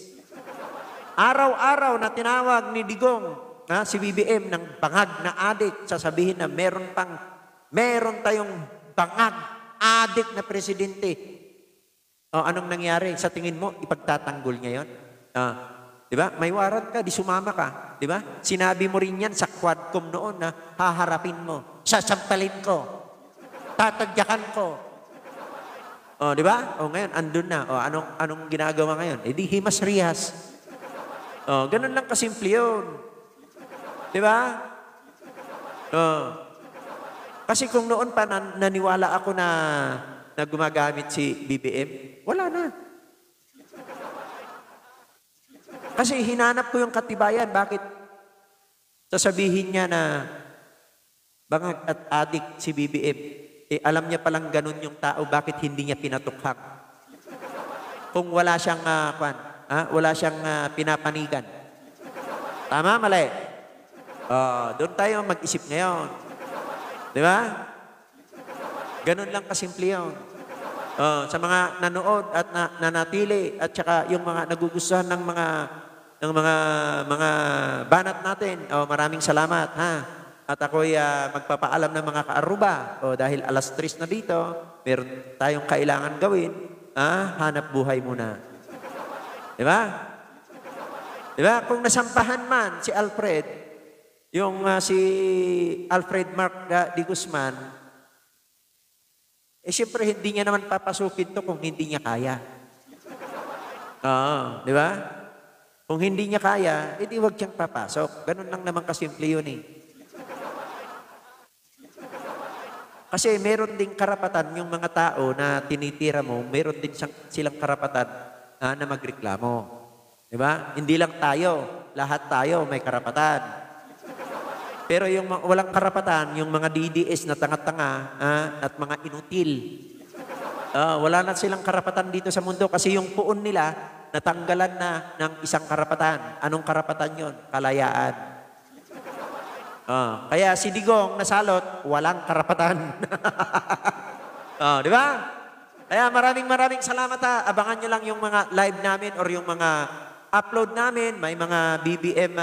Araw-araw na tinawag ni Digong, si BBM ng bangag na adik, sasabihin na meron tayong bangag adik na presidente. Anong nangyari? Sa tingin mo, ipagtatanggol niya yun? Di ba? May warrant ka, di sumama ka. Di ba? Sinabi mo rin yan sa Quadcom noon na haharapin mo. Sasampalin ko. Tatagyakan ko. Di ba? Ngayon, andun na. Anong ginagawa ngayon? Di himas rihas. Ganun lang kasimple yun. Di ba? Kasi kung noon pa naniwala ako na gumagamit si BBM, wala na. Kasi hinanap ko yung katibayan. Bakit? Sasabihin niya na bangag at adik si BBM. alam niya palang ganun yung tao, bakit hindi niya pinatukhak? Kung wala siyang, wala siyang pinapanigan. Tama, mali? Doon tayo mag-isip ngayon. Di ba? Ganun lang kasimple yun. Sa mga nanood at nanatili at saka yung mga nagugustuhan ng mga banat natin. Maraming salamat, ha? At ako'y magpapaalam ng mga kaaruba. Dahil alas 3 na dito, meron tayong kailangan gawin. Hanap buhay muna. Di ba? Di ba? Kung nasampahan man si Alfred, yung si Alfred Mark de Guzman, siyempre hindi niya naman papasukin to kung hindi niya kaya. Di ba? Kung hindi niya kaya, edi wag siyang papasok. Ganun lang naman kasimple yun eh. Kasi meron ding karapatan yung mga tao na tinitira mo, meron din silang karapatan na magreklamo. Di ba? Hindi lang tayo, lahat tayo may karapatan. Pero yung walang karapatan, yung mga DDS na tanga-tanga at mga inutil, wala na silang karapatan dito sa mundo kasi yung puon nila natanggalan na ng isang karapatan. Anong karapatan yon? Kalayaan. Kaya si Digong nasalot, walang karapatan. Di ba? Kaya maraming salamat ha. Abangan nyo lang yung mga live namin or yung mga upload namin. May mga BBM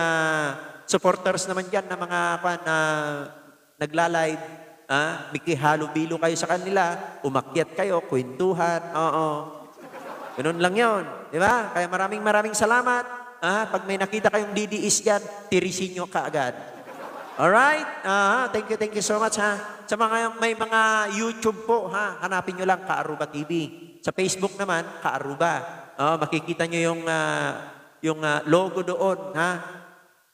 supporters naman dyan na mga nagla-live. Mikihalo-bilo kayo sa kanila. Umakyat kayo, kwentuhan. Ganun lang yon, di ba? Kaya maraming salamat. Pag may nakita kayong DDS dyan, tirisin nyo kaagad. Alright? Thank you so much, ha? Sa mga may mga YouTube po, ha? Hanapin nyo lang Kaaruba TV. Sa Facebook naman, Kaaruba. Makikita nyo yung logo doon, ha?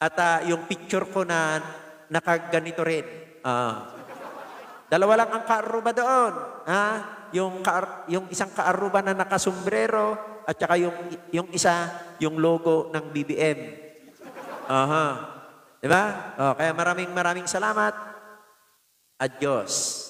At yung picture ko na nakaganito rin. Dalawa lang ang Kaaruba doon, ha? Yung isang Kaaruba na nakasombrero at saka yung isa, yung logo ng BBM. Diba? Kaya maraming salamat. Adios.